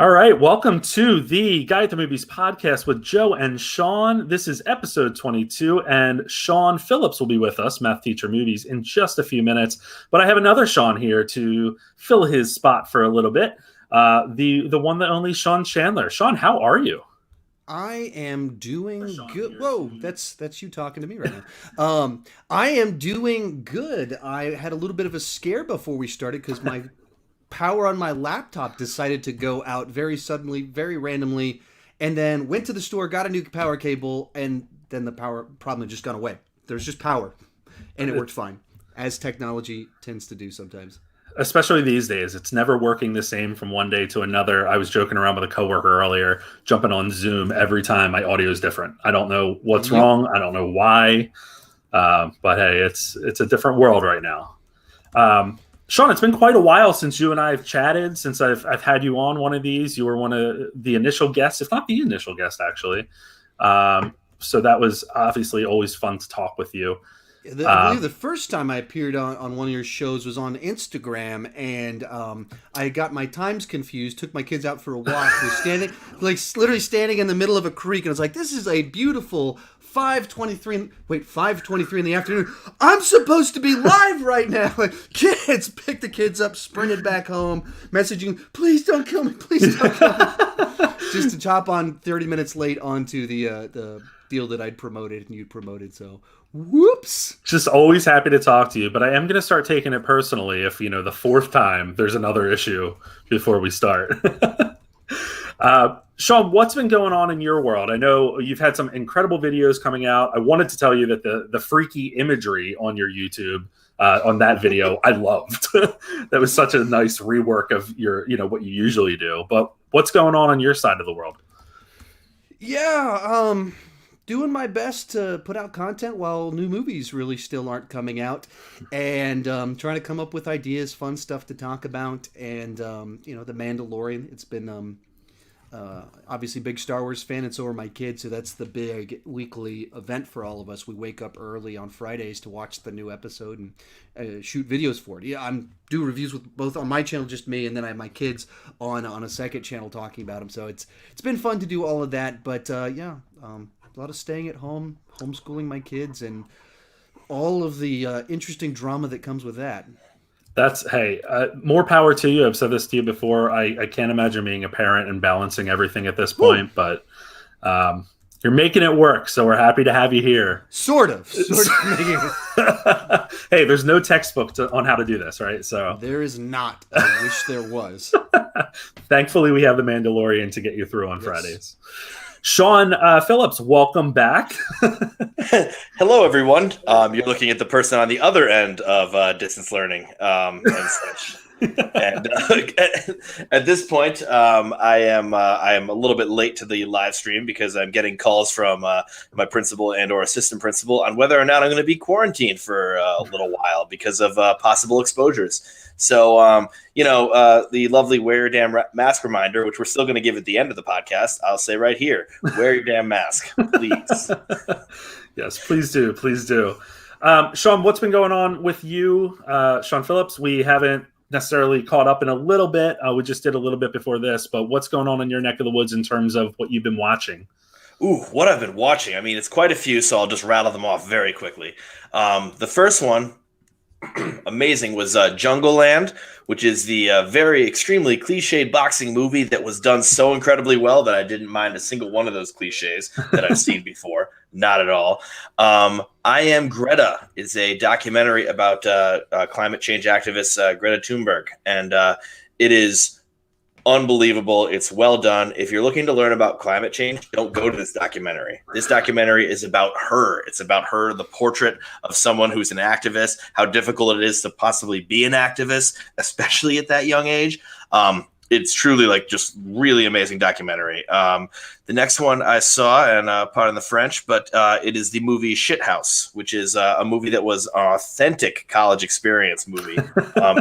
All right, welcome to the Guide to Movies podcast with Joe and Sean. This is episode 22, and Sean Phillips will be with us, math teacher movies, in just a few minutes. But I have another Sean here to fill his spot for a little bit. The one that only Sean Chandler. Sean, how are you? I am doing good. Whoa, that's you talking to me right now. I am doing good. I had a little bit of a scare before we started because my power on my laptop decided to go out very suddenly, very randomly, and then went to the store, got a new power cable, and then the power problem had just gone away. There's just power, and it worked fine, as technology tends to do sometimes. Especially these days, it's never working the same from one day to another. I was joking around with a coworker earlier, jumping on Zoom every time my audio is different. I don't know what's wrong. I don't know why, but hey, it's a different world right now. Sean, it's been quite a while since you and I have chatted, since I've had you on one of these. You were one of the initial guests, if not the initial guest, actually. So that was obviously always fun to talk with you. I believe the first time I appeared on one of your shows was on Instagram, and I got my times confused, took my kids out for a walk, was standing, literally standing in the middle of a creek, and I was like, this is a beautiful 5:23 in the afternoon. I'm supposed to be live right now. Like, kids, picked the kids up, sprinted back home, messaging, please don't kill me, please don't kill me. Just to chop on 30 minutes late onto the deal that I'd promoted and you'd promoted, so whoops. Just always happy to talk to you, but I am going to start taking it personally if, the fourth time there's another issue before we start. Sean, what's been going on in your world? I know you've had some incredible videos coming out. I wanted to tell you that the freaky imagery on your YouTube, on that video, I loved. That was such a nice rework of your, what you usually do. But what's going on your side of the world? Yeah, doing my best to put out content while new movies really still aren't coming out, and trying to come up with ideas, fun stuff to talk about, and The Mandalorian. It's been obviously big Star Wars fan, and so are my kids, so that's the big weekly event for all of us. We wake up early on Fridays to watch the new episode and shoot videos for it. Yeah, I'm do reviews with both on my channel, just me, and then I have my kids on a second channel talking about them. So it's been fun to do all of that, but a lot of staying at home, homeschooling my kids, and all of the interesting drama that comes with that. Hey, more power to you. I've said this to you before. I can't imagine being a parent and balancing everything at this point, but you're making it work, so we're happy to have you here. Sort of making it. Hey, there's no textbook on how to do this, right? So there is not. I wish there was. Thankfully, we have The Mandalorian to get you through on Fridays. Sean Phillips, welcome back. Hello, everyone. You're looking at the person on the other end of distance learning and such. And at this point, I am a little bit late to the live stream because I'm getting calls from my principal and or assistant principal on whether or not I'm going to be quarantined for a little while because of possible exposures. So, the lovely wear your damn mask reminder, which we're still going to give at the end of the podcast, I'll say right here, wear your damn mask, please. Yes, please do. Please do. Sean, what's been going on with you? Sean Phillips, we haven't necessarily caught up in a little bit. We just did a little bit before this, but what's going on in your neck of the woods in terms of what you've been watching? Ooh, what I've been watching. I mean, it's quite a few, so I'll just rattle them off very quickly. The first one, amazing, was Jungle Land, which is the very extremely cliched boxing movie that was done so incredibly well that I didn't mind a single one of those cliches that I've seen before. Not at all. I Am Greta is a documentary about climate change activist Greta Thunberg, and it is unbelievable. It's well done. If you're looking to learn about climate change, don't go to this documentary. This documentary is about her. It's about her, the portrait of someone who's an activist, how difficult it is to possibly be an activist, especially at that young age. It's truly just really amazing documentary. The next one I saw, and pardon the French, but it is the movie Shithouse, which is a movie that was an authentic college experience movie.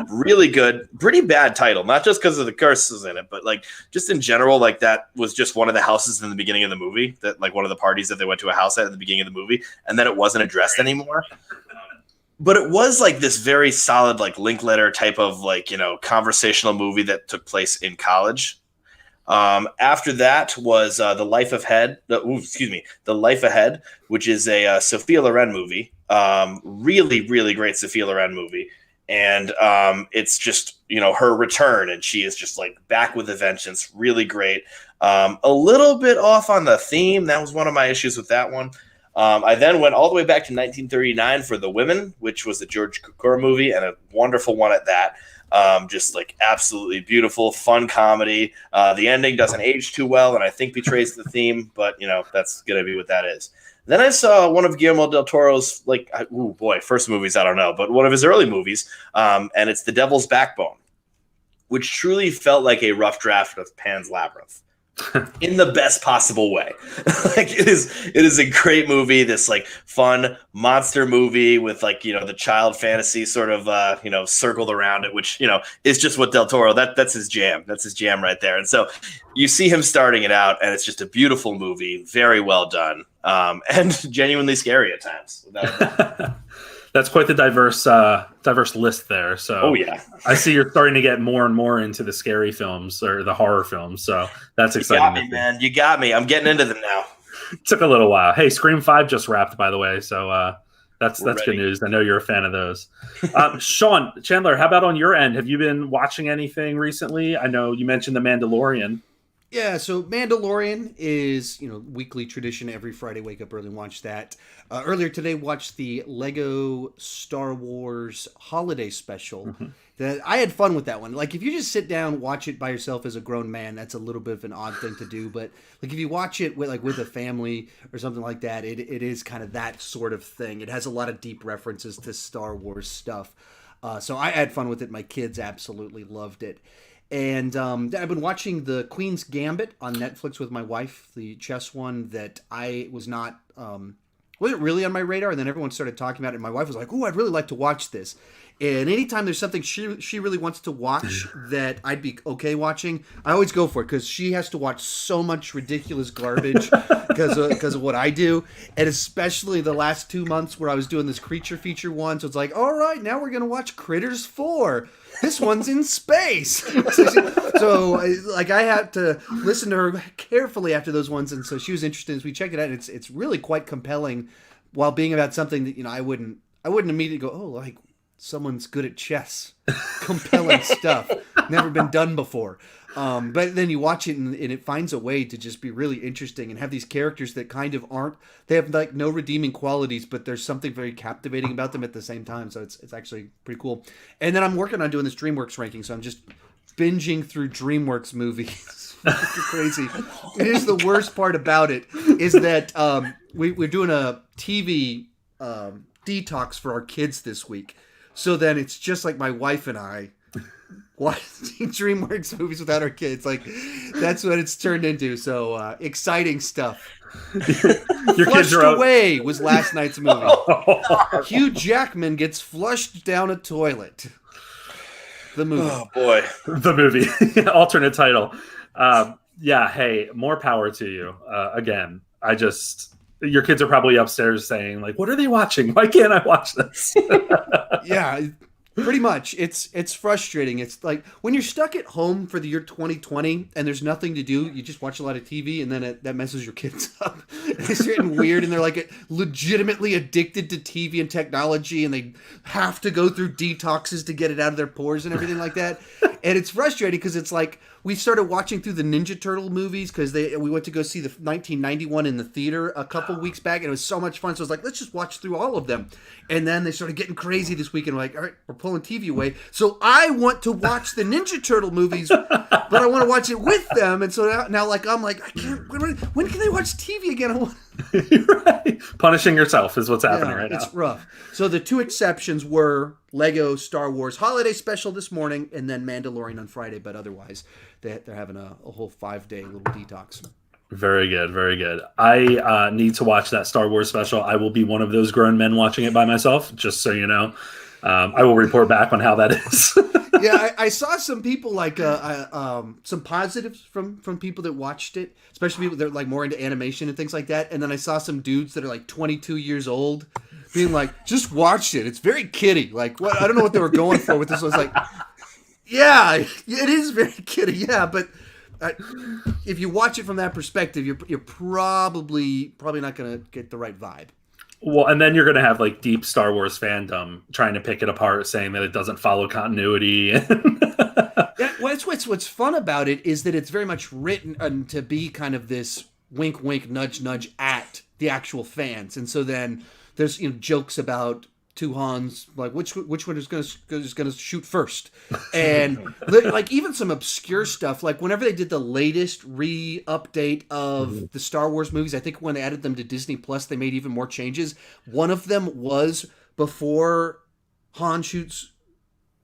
Really good, pretty bad title, not just because of the curses in it, but just in general, that was just one of the houses in the beginning of the movie, that one of the parties that they went to a house at the beginning of the movie, and then it wasn't addressed anymore. But it was this very solid Linkletter type of conversational movie that took place in college. After that was The Life Ahead. The Life Ahead, which is a Sophia Loren movie. Really, really great Sophia Loren movie. And it's just, her return, and she is just like back with a vengeance. Really great. A little bit off on the theme. That was one of my issues with that one. I then went all the way back to 1939 for The Women, which was a George Cukor movie, and a wonderful one at that. Just like absolutely beautiful, fun comedy. The ending doesn't age too well, and I think betrays the theme, but that's gonna be what that is. Then I saw one of Guillermo del Toro's, first movies, I don't know, but one of his early movies, and it's The Devil's Backbone, which truly felt like a rough draft of Pan's Labyrinth. In the best possible way. It is a great movie, this like fun monster movie with the child fantasy sort of circled around it, which is just what Del Toro, that's his jam. That's his jam right there. And so you see him starting it out, and it's just a beautiful movie, very well done, and genuinely scary at times, without a doubt. That's quite the diverse list there. So oh yeah, I see you're starting to get more and more into the scary films or the horror films. So that's exciting. You got me, man. You got me. I'm getting into them now. Took a little while. Hey, Scream 5 just wrapped, by the way. So that's good news. I know you're a fan of those. Sean Chandler, how about on your end? Have you been watching anything recently? I know you mentioned The Mandalorian. Yeah, so Mandalorian is, weekly tradition. Every Friday, wake up early and watch that. Earlier today, watched the Lego Star Wars holiday special. Mm-hmm. That I had fun with that one. Like, if you just sit down, watch it by yourself as a grown man, that's a little bit of an odd thing to do. But like, if you watch it with a family or something like that, it is kind of that sort of thing. It has a lot of deep references to Star Wars stuff. So I had fun with it. My kids absolutely loved it. And I've been watching The Queen's Gambit on Netflix with my wife, the chess one that I was not, wasn't really on my radar. And then everyone started talking about it. And my wife was like, "Oh, I'd really like to watch this." And anytime there's something she really wants to watch that I'd be okay watching, I always go for it, because she has to watch so much ridiculous garbage because of what I do. And especially the last 2 months where I was doing this creature feature one. So it's like, all right, now we're going to watch Critters 4. This one's in space. So I had to listen to her carefully after those ones. And so she was interested as we checked it out. And it's really quite compelling, while being about something that, I wouldn't immediately go, oh, like, someone's good at chess. Compelling stuff. Never been done before. But then you watch it and it finds a way to just be really interesting and have these characters that kind of aren't, they have like no redeeming qualities, but there's something very captivating about them at the same time. So it's actually pretty cool. And then I'm working on doing this DreamWorks ranking. So I'm just binging through DreamWorks movies. It's crazy. It is the worst part about it is that we're doing a TV detox for our kids this week. So then it's just like my wife and I watching DreamWorks movies without our kids. Like, that's what it's turned into. So exciting stuff. Your kids are Away was last night's movie. Hugh Jackman gets flushed down a toilet. The movie. Oh boy, the movie. Alternate title. Yeah. Hey, more power to you. Again, your kids are probably upstairs saying, like, what are they watching? Why can't I watch this? Yeah, pretty much. It's frustrating. It's like when you're stuck at home for the year 2020 and there's nothing to do, you just watch a lot of TV, and then that messes your kids up. It's getting weird, and they're like legitimately addicted to TV and technology, and they have to go through detoxes to get it out of their pores and everything like that. And it's frustrating because it's like we started watching through the Ninja Turtle movies because we went to go see the 1991 in the theater a couple weeks back, and it was so much fun. So I was like, let's just watch through all of them. And then they started getting crazy this weekend. We're like, all right, we're pulling TV away. So I want to watch the Ninja Turtle movies, but I want to watch it with them. And so now like, I'm like, I can't. When can I watch TV again? Right. Punishing yourself is what's happening right now. It's rough. So the two exceptions were Lego Star Wars holiday special this morning, and then Mandalorian on Friday. But otherwise, they're having a whole 5-day little detox. Very good, very good. I need to watch that Star Wars special. I will be one of those grown men watching it by myself, just so you know. I will report back on how that is. Yeah, I saw some people like some positives from people that watched it, especially people that are like more into animation and things like that. And then I saw some dudes that are like 22 years old being like, just watch it. It's very kiddie. Like, what? I don't know what they were going for with this. I was like, yeah, it is very kiddie. Yeah, but if you watch it from that perspective, you're probably not going to get the right vibe. Well, and then you're going to have like deep Star Wars fandom trying to pick it apart, saying that it doesn't follow continuity. Yeah, what's fun about it is that it's very much written to be kind of this wink, wink, nudge, nudge at the actual fans, and so then there's jokes about two Hans, like which one is going to shoot first, and like even some obscure stuff, like whenever they did the latest re-update of the Star Wars movies, I think when they added them to Disney Plus, they made even more changes. One of them was before Han shoots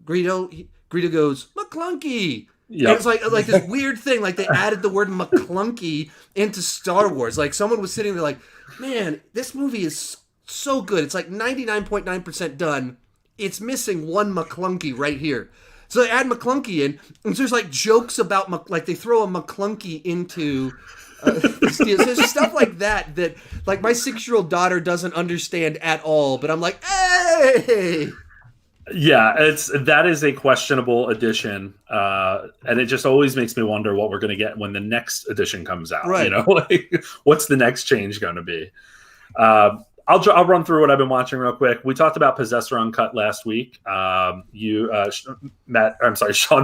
Greedo. Greedo goes McClunky. Yeah, it's like this weird thing. Like they added the word McClunky into Star Wars. Like someone was sitting there, like, man, this movie is so good. It's like 99.9% done. It's missing one McClunky right here. So they add McClunky in, and so there's like jokes about like they throw a McClunky into. There's stuff like that like my 6-year-old daughter doesn't understand at all. But I'm like, hey. Yeah, that is a questionable edition, and it just always makes me wonder what we're going to get when the next edition comes out. Right. Like, what's the next change going to be? I'll run through what I've been watching real quick. We talked about Possessor Uncut last week. Sean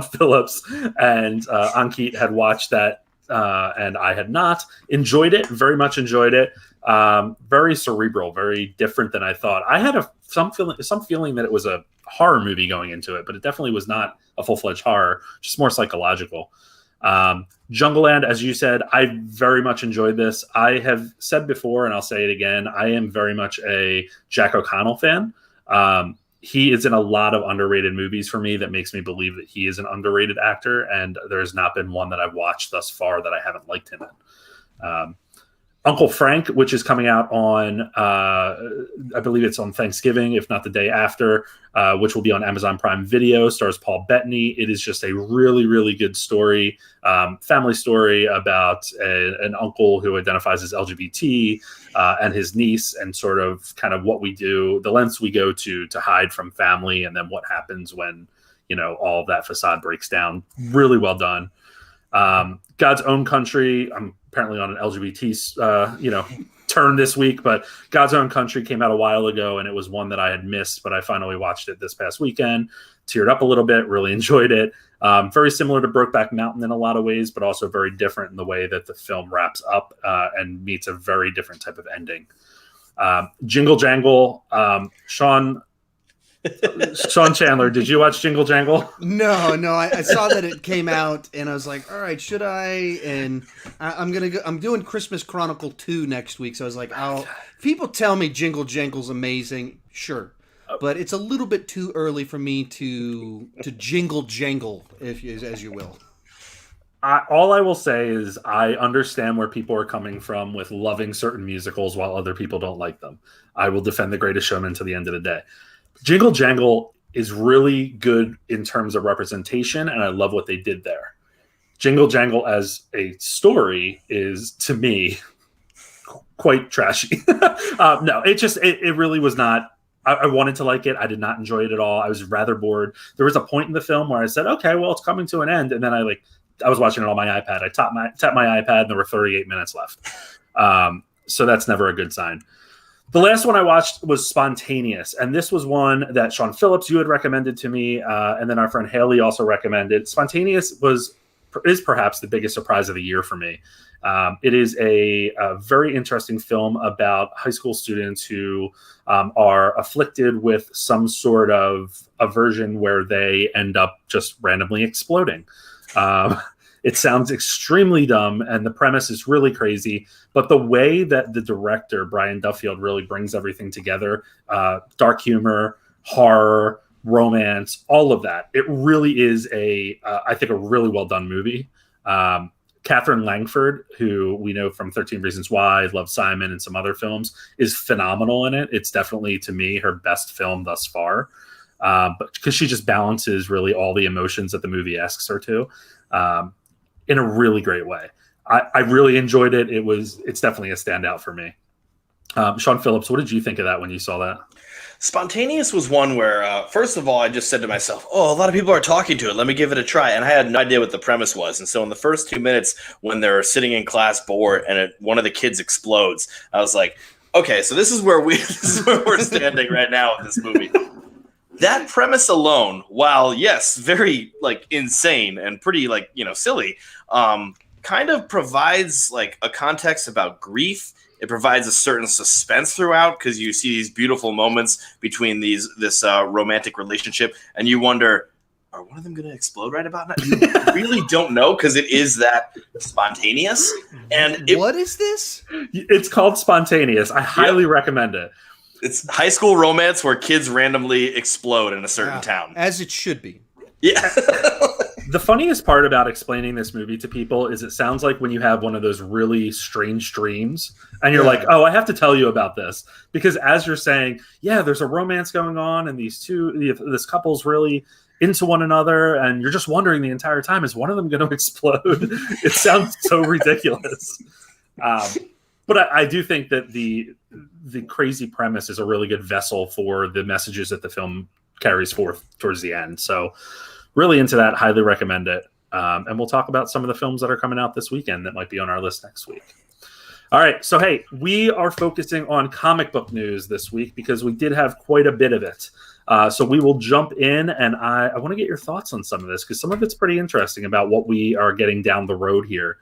Phillips and Ankit had watched that, and I had not. Enjoyed it, very much enjoyed it. Very cerebral, very different than I thought. I had some feeling that it was a horror movie going into it, but it definitely was not a full-fledged horror, just more psychological. Jungleland, as you said, I very much enjoyed this. I have said before, and I'll say it again, I am very much a Jack O'Connell fan. He is in a lot of underrated movies for me that makes me believe that he is an underrated actor, and there's not been one that I've watched thus far that I haven't liked him in. Uncle Frank, which is coming out on, I believe it's on Thanksgiving, if not the day after, which will be on Amazon Prime Video, stars Paul Bettany. It is just a really, really good story, family story about an uncle who identifies as LGBT and his niece, and sort of kind of what we do, the lengths we go to hide from family, and then what happens when, all of that facade breaks down. Really well done. God's Own Country, I'm apparently on an LGBT, turn this week, but God's Own Country came out a while ago, and it was one that I had missed, but I finally watched it this past weekend, teared up a little bit, really enjoyed it. Very similar to Brokeback Mountain in a lot of ways, but also very different in the way that the film wraps up and meets a very different type of ending. Jingle Jangle, Sean Chandler, did you watch Jingle Jangle? No, I saw that it came out, and I was like, all right, should I? And I'm gonna go. I'm doing Christmas Chronicle 2 next week, so I was like, people tell me Jingle Jangle's amazing, sure, but it's a little bit too early for me to jingle jangle, as you will. All I will say is I understand where people are coming from with loving certain musicals while other people don't like them. I will defend The Greatest Showman to the end of the day. Jingle Jangle is really good in terms of representation, and I love what they did there. Jingle Jangle as a story is, to me, quite trashy. No, it really was not. I wanted to like it. I did not enjoy it at all. I was rather bored. There was a point in the film where I said, okay, well, it's coming to an end. And then I was watching it on my iPad. I tapped my iPad, and there were 38 minutes left. So that's never a good sign. The last one I watched was Spontaneous, and this was one that Sean Phillips, you had recommended to me, and then our friend Haley also recommended. Spontaneous is perhaps the biggest surprise of the year for me. It is a very interesting film about high school students who are afflicted with some sort of aversion where they end up just randomly exploding. It sounds extremely dumb, and the premise is really crazy. But the way that the director, Brian Duffield, really brings everything together, dark humor, horror, romance, all of that, it really is I think, a really well-done movie. Catherine Langford, who we know from 13 Reasons Why, Love, Simon, and some other films, is phenomenal in it. It's definitely, to me, her best film thus far. But because she just balances really all the emotions that the movie asks her to. In a really great way. I really enjoyed it. It's definitely a standout for me. Sean Phillips, what did you think of that when you saw that? Spontaneous was one where, first of all, I just said to myself, oh, a lot of people are talking to it. Let me give it a try. And I had no idea what the premise was. And so in the first 2 minutes, when they're sitting in class bored and one of the kids explodes, I was like, okay, so this is where we're standing right now in this movie. That premise alone, while yes, very like insane and pretty like, silly, kind of provides like a context about grief. It provides a certain suspense throughout because you see these beautiful moments between this romantic relationship, and you wonder, are one of them going to explode right about now? You really don't know because it is that spontaneous. And what is this? It's called Spontaneous. I highly recommend it. It's high school romance where kids randomly explode in a certain town. As it should be. Yeah. The funniest part about explaining this movie to people is it sounds like when you have one of those really strange dreams and you're like, oh, I have to tell you about this. Because as you're saying, yeah, there's a romance going on and this couple's really into one another and you're just wondering the entire time, is one of them going to explode? It sounds so ridiculous. But I do think that the crazy premise is a really good vessel for the messages that the film carries forth towards the end. So really into that, highly recommend it. And we'll talk about some of the films that are coming out this weekend that might be on our list next week. All right. So, hey, we are focusing on comic book news this week because we did have quite a bit of it. So we will jump in, and I want to get your thoughts on some of this because some of it's pretty interesting about what we are getting down the road here.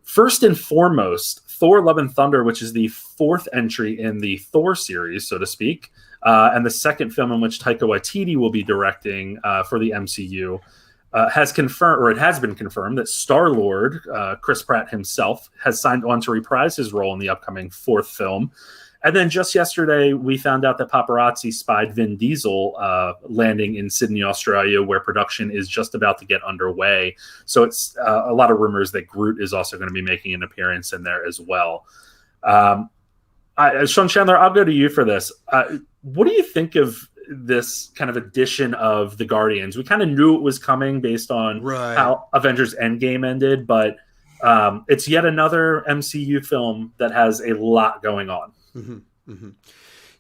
First and foremost, Thor Love and Thunder, which is the fourth entry in the Thor series, so to speak, and the second film in which Taika Waititi will be directing for the MCU, has confirmed, or it has been confirmed, that Star-Lord, Chris Pratt himself, has signed on to reprise his role in the upcoming fourth film. And then just yesterday, we found out that paparazzi spied Vin Diesel landing in Sydney, Australia, where production is just about to get underway. So it's a lot of rumors that Groot is also going to be making an appearance in there as well. Sean Chandler, I'll go to you for this. What do you think of this kind of addition of the Guardians? We kind of knew it was coming based on how Avengers Endgame ended, but it's yet another MCU film that has a lot going on. Mm-hmm, mm-hmm.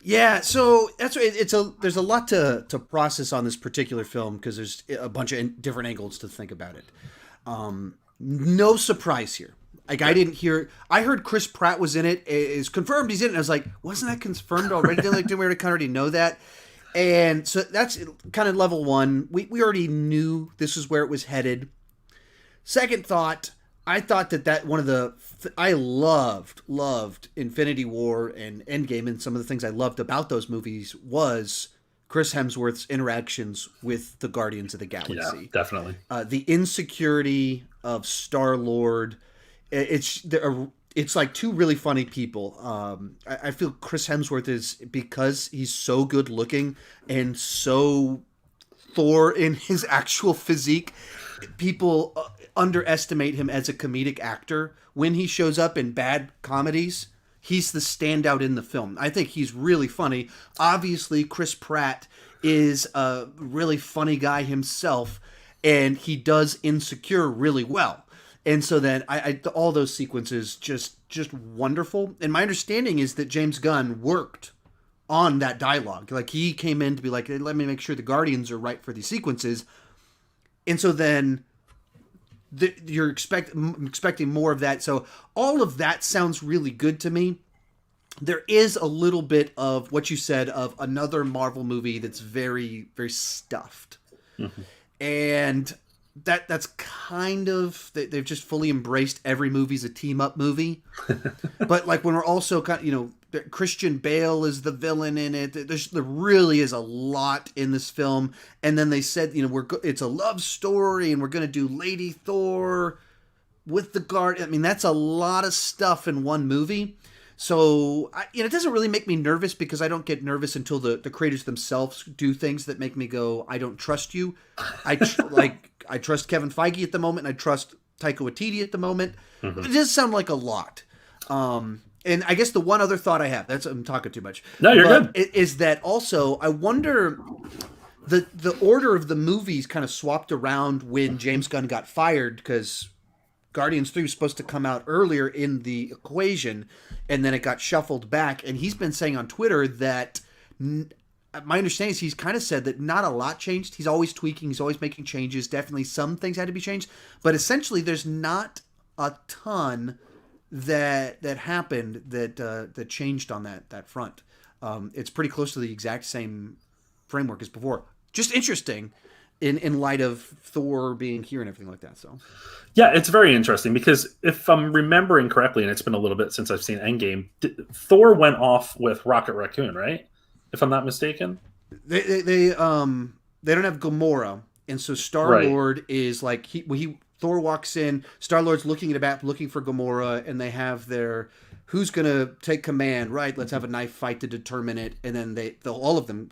Yeah, so that's there's a lot to process on this particular film because there's a bunch of different angles to think about it. No surprise here. Like I heard Chris Pratt was in it. It's confirmed he's in it. And I was like, wasn't that confirmed already? Didn't we kind of already know that? And so that's kind of level one. We already knew this is where it was headed. Second thought, I thought that one of the I loved Infinity War and Endgame, and some of the things I loved about those movies was Chris Hemsworth's interactions with the Guardians of the Galaxy. Yeah, definitely. The insecurity of Star-Lord. It's like two really funny people. I feel Chris Hemsworth is, because he's so good looking and so Thor in his actual physique, people underestimate him as a comedic actor. When he shows up in bad comedies, he's the standout in the film. I think he's really funny. Obviously, Chris Pratt is a really funny guy himself, and he does Insecure really well. And so then all those sequences just wonderful. And my understanding is that James Gunn worked on that dialogue. Like, he came in to be like, hey, let me make sure the Guardians are right for these sequences. And so then you're expecting more of that. So all of that sounds really good to me. There is a little bit of what you said of another Marvel movie that's very, very stuffed. Mm-hmm. And that's kind of, they've just fully embraced every movie's a team-up movie. But like when we're also kind of, Christian Bale is the villain in it. There really is a lot in this film. And then they said, it's a love story and we're going to do Lady Thor with the guard. I mean, that's a lot of stuff in one movie. So, it doesn't really make me nervous because I don't get nervous until the creators themselves do things that make me go, I don't trust you. I trust Kevin Feige at the moment, and I trust Taika Waititi at the moment. Mm-hmm. It does sound like a lot. And I guess the one other thought I have, I'm talking too much. No, you're good. Is that also, I wonder, the order of the movies kind of swapped around when James Gunn got fired because Guardians 3 was supposed to come out earlier in the equation, and then it got shuffled back. And he's been saying on Twitter that my understanding is he's kind of said that not a lot changed. He's always tweaking. He's always making changes. Definitely some things had to be changed. But essentially, there's not a ton that happened that changed on that front. It's pretty close to the exact same framework as before. Just interesting in light of Thor being here and everything like that. So, yeah, it's very interesting because if I'm remembering correctly, and it's been a little bit since I've seen Endgame, Thor went off with Rocket Raccoon, right? If I'm not mistaken. They don't have Gamora, and so Star-Lord is like Thor walks in, Star-Lord's looking at a map, looking for Gamora, and they have their who's gonna take command, right? Let's have a knife fight to determine it, and then all of them,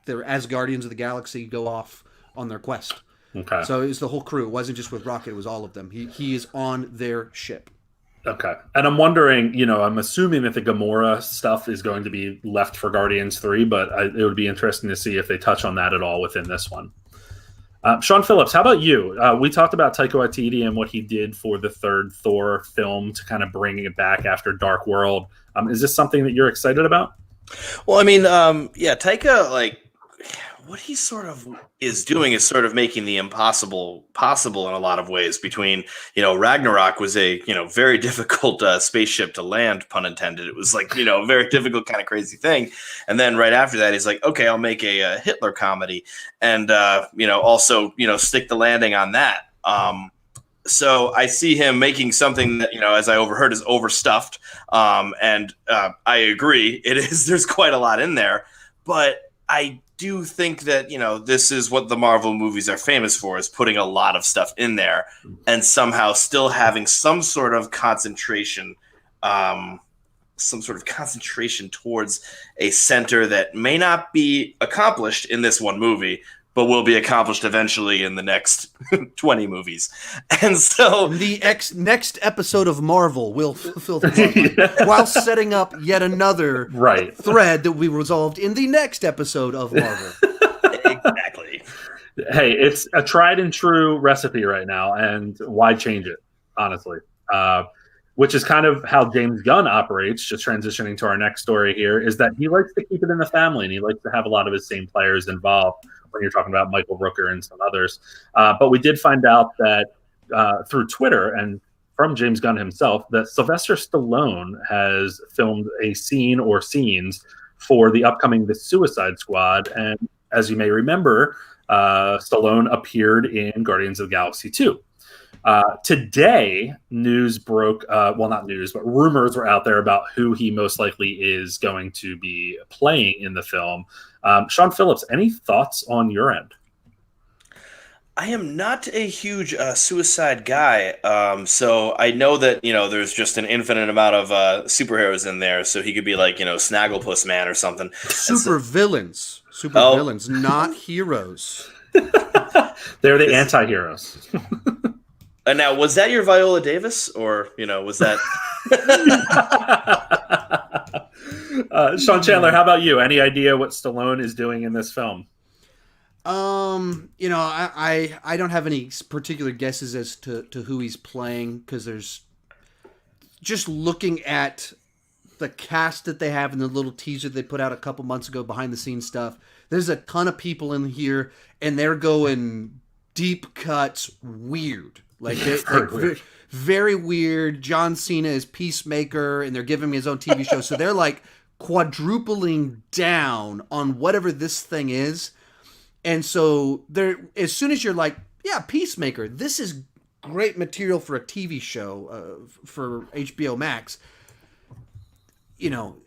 they're as Guardians of the Galaxy, go off on their quest. Okay. So it was the whole crew. It wasn't just with Rocket, it was all of them. He is on their ship. Okay. And I'm wondering, I'm assuming that the Gamora stuff is going to be left for Guardians 3, but it would be interesting to see if they touch on that at all within this one. Sean Phillips, how about you? We talked about Taika Waititi and what he did for the third Thor film to kind of bring it back after Dark World. Is this something that you're excited about? Well, I mean, Taika, like, what he sort of is doing is sort of making the impossible possible in a lot of ways. Between, Ragnarok was a, very difficult spaceship to land, pun intended. It was like, a very difficult kind of crazy thing. And then right after that, he's like, okay, I'll make a Hitler comedy and, also, stick the landing on that. So I see him making something that, as I overheard, is overstuffed. And I agree. It is. There's quite a lot in there, but I do think that, this is what the Marvel movies are famous for, is putting a lot of stuff in there and somehow still having some sort of concentration towards a center that may not be accomplished in this one movie, but will be accomplished eventually in the next 20 movies. And so the next episode of Marvel will fulfill the plotline while setting up yet another thread that will be resolved in the next episode of Marvel. Exactly. Hey, it's a tried and true recipe right now, and why change it, honestly? Which is kind of how James Gunn operates, just transitioning to our next story here, is that he likes to keep it in the family, and he likes to have a lot of his same players involved when you're talking about Michael Rooker and some others. But we did find out that through Twitter and from James Gunn himself, that Sylvester Stallone has filmed a scene or scenes for the upcoming The Suicide Squad. And as you may remember, Stallone appeared in Guardians of the Galaxy 2. Today, news broke, well, not news, but rumors were out there about who he most likely is going to be playing in the film. Sean Phillips, any thoughts on your end? I am not a huge suicide guy, so I know that, there's just an infinite amount of superheroes in there, so he could be like, Snagglepuss Man or something. Villains, not heroes. They're the anti-heroes. And now, was that your Viola Davis, or was that? Sean Chandler, how about you? Any idea what Stallone is doing in this film? I don't have any particular guesses as to who he's playing, because there's just looking at the cast that they have in the little teaser they put out a couple months ago, behind the scenes stuff. There's a ton of people in here, and they're going deep cuts weird. Like, very weird. John Cena is Peacemaker, and they're giving him his own TV show. So they're like quadrupling down on whatever this thing is. And so as soon as you're like, yeah, Peacemaker, this is great material for a TV show for HBO Max,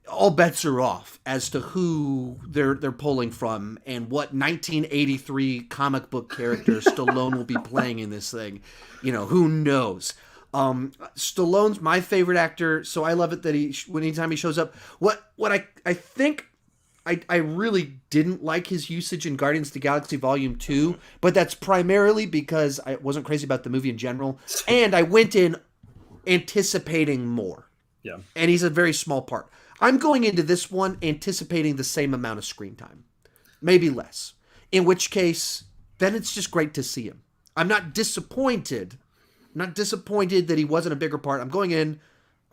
all bets are off as to who they're pulling from and what 1983 comic book character Stallone will be playing in this thing. Who knows? Stallone's my favorite actor, so I love it that anytime he shows up. What I think I really didn't like his usage in Guardians of the Galaxy Volume 2, but that's primarily because I wasn't crazy about the movie in general, and I went in anticipating more. Yeah. And he's a very small part. I'm going into this one anticipating the same amount of screen time, maybe less, in which case, then it's just great to see him. I'm not disappointed, not disappointed that he wasn't a bigger part. I'm going in.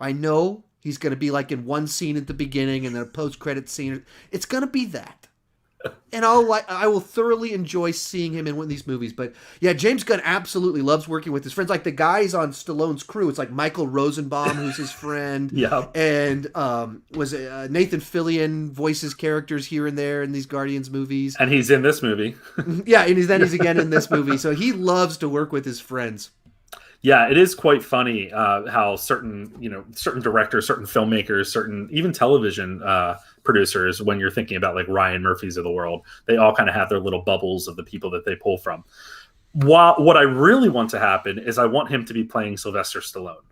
I know he's going to be like in one scene at the beginning and then a post-credit scene. It's going to be that. And I will thoroughly enjoy seeing him in one of these movies. But yeah, James Gunn absolutely loves working with his friends. Like the guys on Stallone's crew, it's like Michael Rosenbaum, who's his friend. Yeah. And was it Nathan Fillion voices characters here and there in these Guardians movies. And he's in this movie. Yeah, and he's again in this movie. So he loves to work with his friends. Yeah, it is quite funny how certain directors, certain filmmakers, certain even television producers, when you're thinking about like Ryan Murphy's of the world, they all kind of have their little bubbles of the people that they pull from. What I really want to happen is I want him to be playing Sylvester Stallone.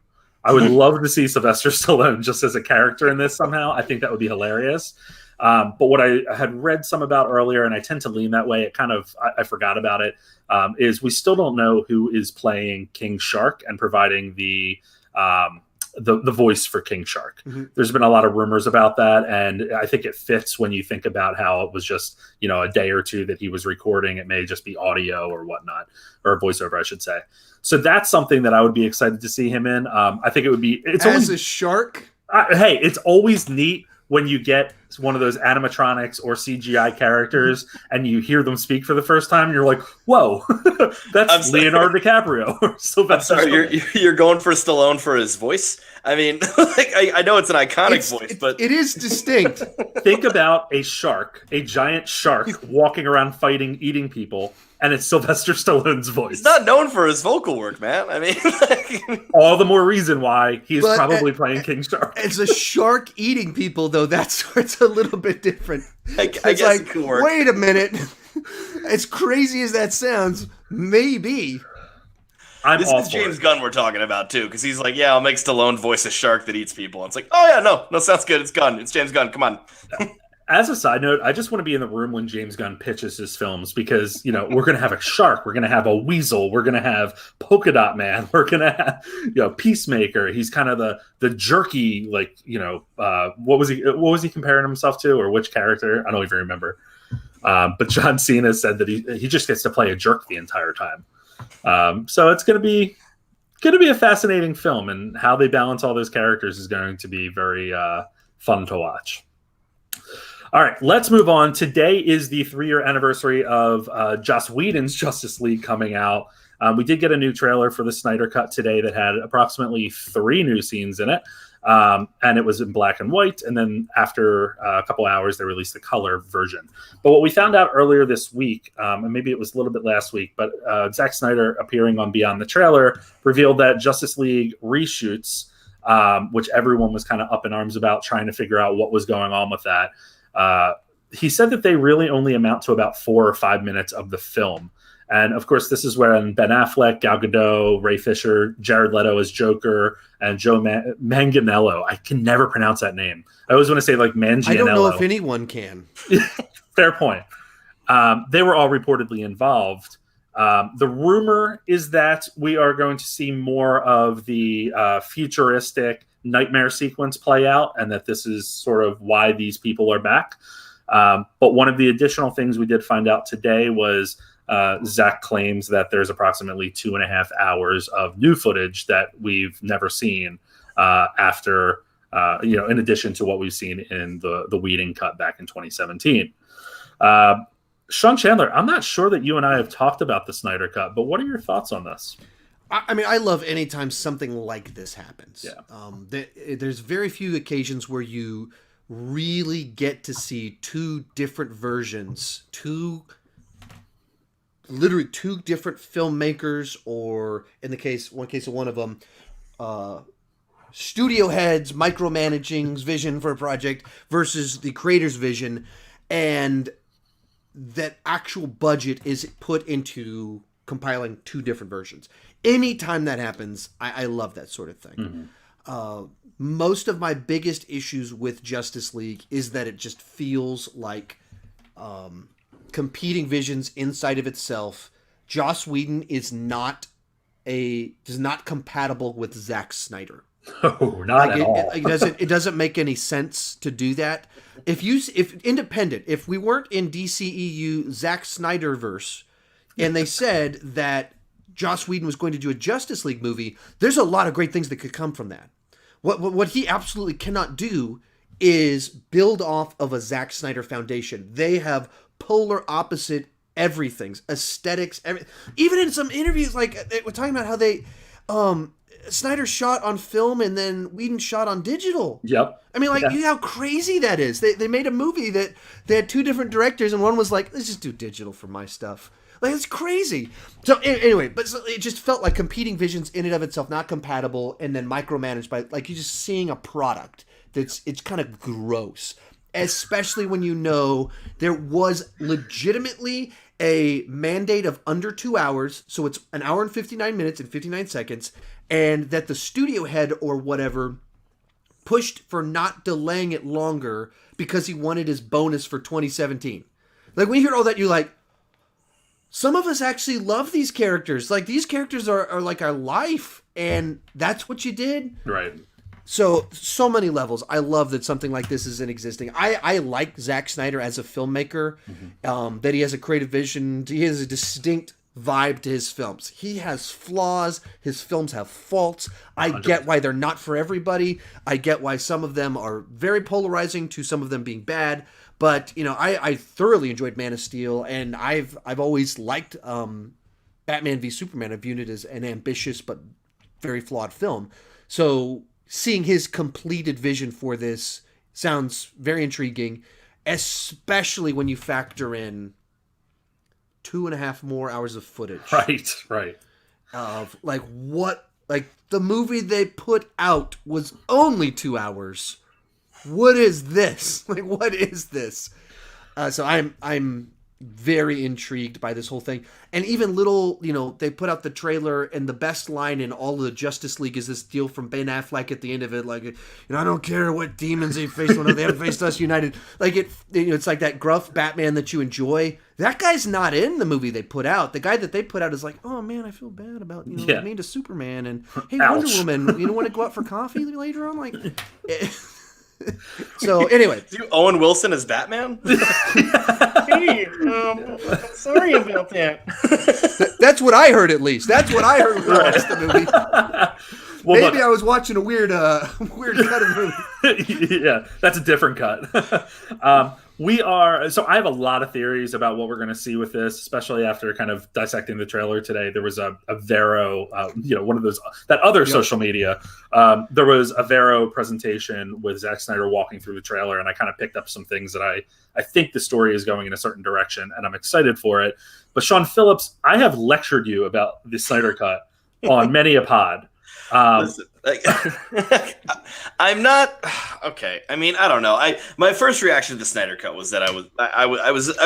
I would love to see Sylvester Stallone just as a character in this somehow. I think that would be hilarious. But what I had read some about earlier, and I tend to lean that way, it kind of, I forgot about it, is we still don't know who is playing King Shark and providing the voice for King Shark. Mm-hmm. There's been a lot of rumors about that, and I think it fits when you think about how it was just, a day or two that he was recording. It may just be audio or whatnot, or voiceover, I should say. So that's something that I would be excited to see him in. I think it would be... It's as a shark? Hey, it's always neat when you get one of those animatronics or CGI characters and you hear them speak for the first time, and you're like, whoa, that's Leonardo DiCaprio. I'm sorry, you're going for Stallone for his voice? I mean, I know it's an iconic voice, but... It is distinct. Think about a shark, a giant shark, walking around fighting, eating people, and it's Sylvester Stallone's voice. He's not known for his vocal work, man. I mean... All the more reason why he's probably playing King Shark. As a shark eating people, though, it's a little bit different. I guess like, it could work. Wait a minute. As crazy as that sounds, maybe... This is James Gunn we're talking about, too, because he's like, yeah, I'll make Stallone voice a shark that eats people. And it's like, oh, yeah, no, sounds good. It's Gunn. It's James Gunn. Come on. As a side note, I just want to be in the room when James Gunn pitches his films because, we're going to have a shark. We're going to have a weasel. We're going to have Polka Dot Man. We're going to have, Peacemaker. He's kind of the jerky, like, what was he comparing himself to, or which character? I don't even remember. But John Cena said that he just gets to play a jerk the entire time. So it's going to be a fascinating film, and how they balance all those characters is going to be very fun to watch. All right, let's move on. Today is the 3-year anniversary of Joss Whedon's Justice League coming out. We did get a new trailer for the Snyder Cut today that had approximately 3 new scenes in it. And it was in black and white. And then after a couple hours, they released the color version. But what we found out earlier this week, and maybe it was a little bit last week, but Zack Snyder, appearing on Beyond the Trailer, revealed that Justice League reshoots, which everyone was kind of up in arms about, trying to figure out what was going on with that. He said that they really only amount to about 4 or 5 minutes of the film. And of course, this is when Ben Affleck, Gal Gadot, Ray Fisher, Jared Leto as Joker, and Joe Manganiello. I can never pronounce that name. I always want to say like Manganiello. I don't know if anyone can. Fair point. They were all reportedly involved. The rumor is that we are going to see more of the futuristic nightmare sequence play out, and that this is sort of why these people are back. But one of the additional things we did find out today was Zach claims that there's approximately 2.5 hours of new footage that we've never seen after, in addition to what we've seen in the Whedon cut back in 2017. Sean Chandler, I'm not sure that you and I have talked about the Snyder cut, but what are your thoughts on this? I mean, I love anytime something like this happens. Yeah. There's very few occasions where you really get to see 2 different versions, literally 2 different filmmakers, or in one case of one of them, studio heads micromanaging vision for a project versus the creator's vision, and that actual budget is put into compiling 2 different versions. Anytime that happens, I love that sort of thing. Mm-hmm. Most of my biggest issues with Justice League is that it just feels like competing visions inside of itself. Joss Whedon is not compatible with Zack Snyder. Oh, not at all. It doesn't make any sense to do that. If we weren't in DCEU Zack Snyder verse, and they said that Joss Whedon was going to do a Justice League movie, there's a lot of great things that could come from that. What he absolutely cannot do is build off of a Zack Snyder foundation. They have polar opposite everything's aesthetics. Even in some interviews, like they were talking about how they, Snyder shot on film and then Whedon shot on digital. Yep. I mean, like, you know how crazy that is. They made a movie that they had two different directors, and one was like, let's just do digital for my stuff. Like, it's crazy. So anyway, but it just felt like competing visions in and of itself, not compatible, and then micromanaged by, like, you're just seeing a product it's kind of gross. Especially when you know there was legitimately a mandate of under 2 hours, so it's an hour and 59 minutes and 59 seconds, and that the studio head or whatever pushed for not delaying it longer because he wanted his bonus for 2017. Like, when you hear all that, you're like, some of us actually love these characters. Like, these characters are like our life, and that's what you did? Right. So many levels. I love that something like this isn't existing. I like Zack Snyder as a filmmaker, that he has a creative vision. He has a distinct vibe to his films. He has flaws. His films have faults. I 100%. get why they're not for everybody. I get why some of them are very polarizing to some of them being bad. But, you know, I thoroughly enjoyed Man of Steel, and I've always liked Batman v Superman. I viewed it as an ambitious but very flawed film. So seeing his completed vision for this sounds very intriguing, especially when you factor in 2.5 more hours of footage. Right. Of the movie they put out was only 2 hours. What is this? Like, what is this? So I'm very intrigued by this whole thing. And even little, you know, they put out the trailer, and the best line in all of the Justice League is this deal from Ben Affleck at the end of it, like, you know, I don't care what demons they face, when they haven't faced us united. Like, it's like that gruff Batman that you enjoy. That guy's not in the movie they put out. The guy that they put out is like, oh man, I feel bad about, you know, me to Superman, and hey, Wonder Woman, you don't want to go out for coffee later on? Like, so anyway, do Owen Wilson as Batman? Hey, sorry about that. That's what I heard, at least. That's what I heard when I watched the movie. Well, maybe I was watching a weird cut of the movie. Yeah, that's a different cut. So I have a lot of theories about what we're going to see with this, especially after kind of dissecting the trailer today. There was a Vero, one of those, that other social media. There was a Vero presentation with Zack Snyder walking through the trailer, and I kind of picked up some things that I think the story is going in a certain direction, and I'm excited for it. But Sean Phillips, I have lectured you about the Snyder Cut on many a pod. Listen, I'm not okay. I mean, I don't know. My first reaction to the Snyder Cut was that I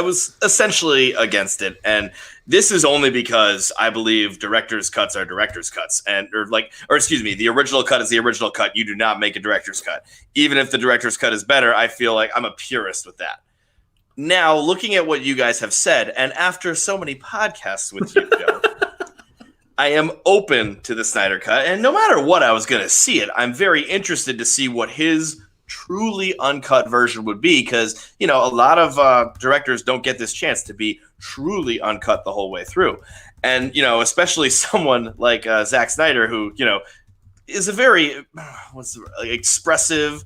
was essentially against it, and this is only because I believe director's cuts are director's cuts, or excuse me, the original cut is the original cut. You do not make a director's cut, even if the director's cut is better. I feel like I'm a purist with that. Now, looking at what you guys have said, and after so many podcasts with you, Joe. I am open to the Snyder Cut, and no matter what I was going to see it, I'm very interested to see what his truly uncut version would be, because, you know, a lot of directors don't get this chance to be truly uncut the whole way through. And, you know, especially someone like Zack Snyder, who, you know, is a very expressive,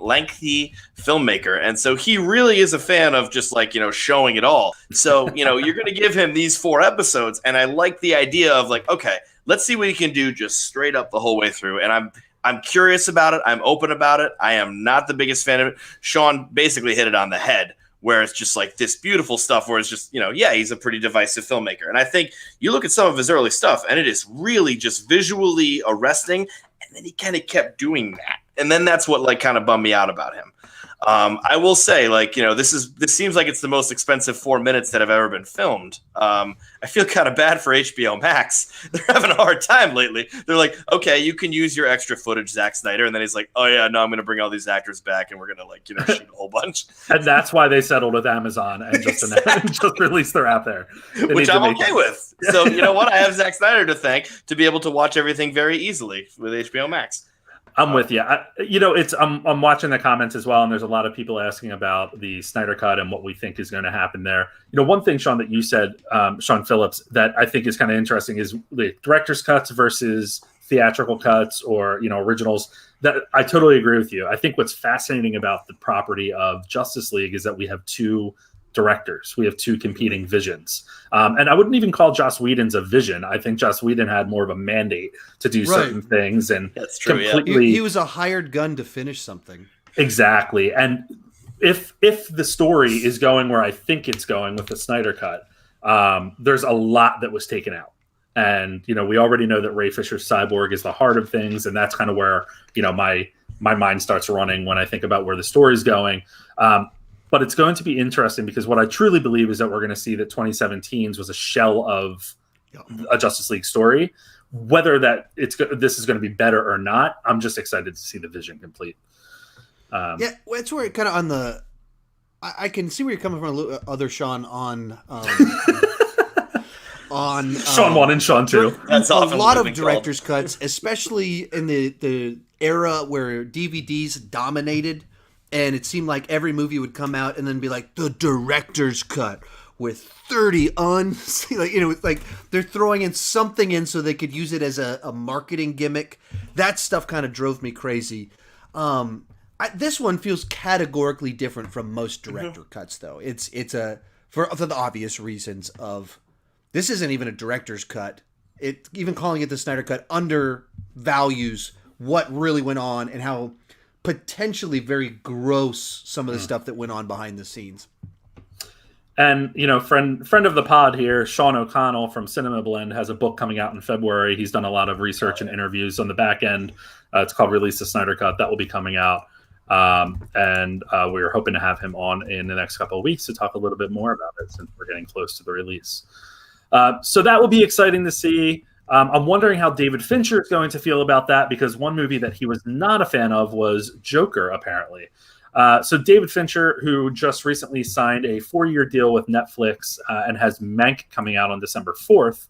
lengthy filmmaker. And so he really is a fan of just, like, you know, showing it all. So, you know, you're going to give him these 4 episodes. And I like the idea of, like, okay, let's see what he can do just straight up the whole way through. And I'm curious about it. I'm open about it. I am not the biggest fan of it. Sean basically hit it on the head, where it's just like this beautiful stuff where it's just, you know, yeah, he's a pretty divisive filmmaker. And I think you look at some of his early stuff and it is really just visually arresting. And then he kind of kept doing that. And then that's what, like, kind of bummed me out about him. I will say, like, you know, this seems like it's the most expensive 4 minutes that have ever been filmed. I feel kind of bad for HBO Max. They're having a hard time lately. They're like, okay, you can use your extra footage, Zack Snyder. And then he's like, oh yeah, no, I'm going to bring all these actors back and we're going to, like, you know, shoot a whole bunch. And that's why they settled with Amazon and just released their app there. Which I'm okay with. So, you know what? I have Zack Snyder to thank to be able to watch everything very easily with HBO Max. I'm with you. I'm watching the comments as well, and there's a lot of people asking about the Snyder Cut and what we think is going to happen there. One thing, Sean, that you said, Sean Phillips, that I think is kind of interesting is the director's cuts versus theatrical cuts or originals. That I totally agree with you. I think what's fascinating about the property of Justice League is that we have two directors. We have two competing visions. And I wouldn't even call Joss Whedon's a vision. I think Joss Whedon had more of a mandate to do certain things. And that's true. Completely, he was a hired gun to finish something. Exactly. And if the story is going where I think it's going with the Snyder Cut, there's a lot that was taken out. And, we already know that Ray Fisher's Cyborg is the heart of things. And that's kind of where, my mind starts running when I think about where the story's going. But it's going to be interesting because what I truly believe is that we're going to see that 2017's was a shell of a Justice League story. Whether this is going to be better or not, I'm just excited to see the vision complete. It's where kind of on the. I can see where you're coming from, other Sean on. On Sean 1 and Sean 2. That's a lot of director's cuts, especially in the era where DVDs dominated. And it seemed like every movie would come out and then be like the director's cut with 30 like they're throwing in something in so they could use it as a marketing gimmick. That stuff kind of drove me crazy. This one feels categorically different from most director cuts, though. It's for the obvious reasons of this isn't even a director's cut. Even calling it the Snyder Cut undervalues what really went on and how potentially very gross some of the stuff that went on behind the scenes. And, friend of the pod here, Sean O'Connell from Cinema Blend has a book coming out in February. He's done a lot of research and interviews on the back end. It's called Release the Snyder Cut. That will be coming out. And we're hoping to have him on in the next couple of weeks to talk a little bit more about it since we're getting close to the release. So that will be exciting to see. I'm wondering how David Fincher is going to feel about that because one movie that he was not a fan of was Joker, apparently. So David Fincher, who just recently signed a 4-year deal with Netflix and has Mank coming out on December 4th,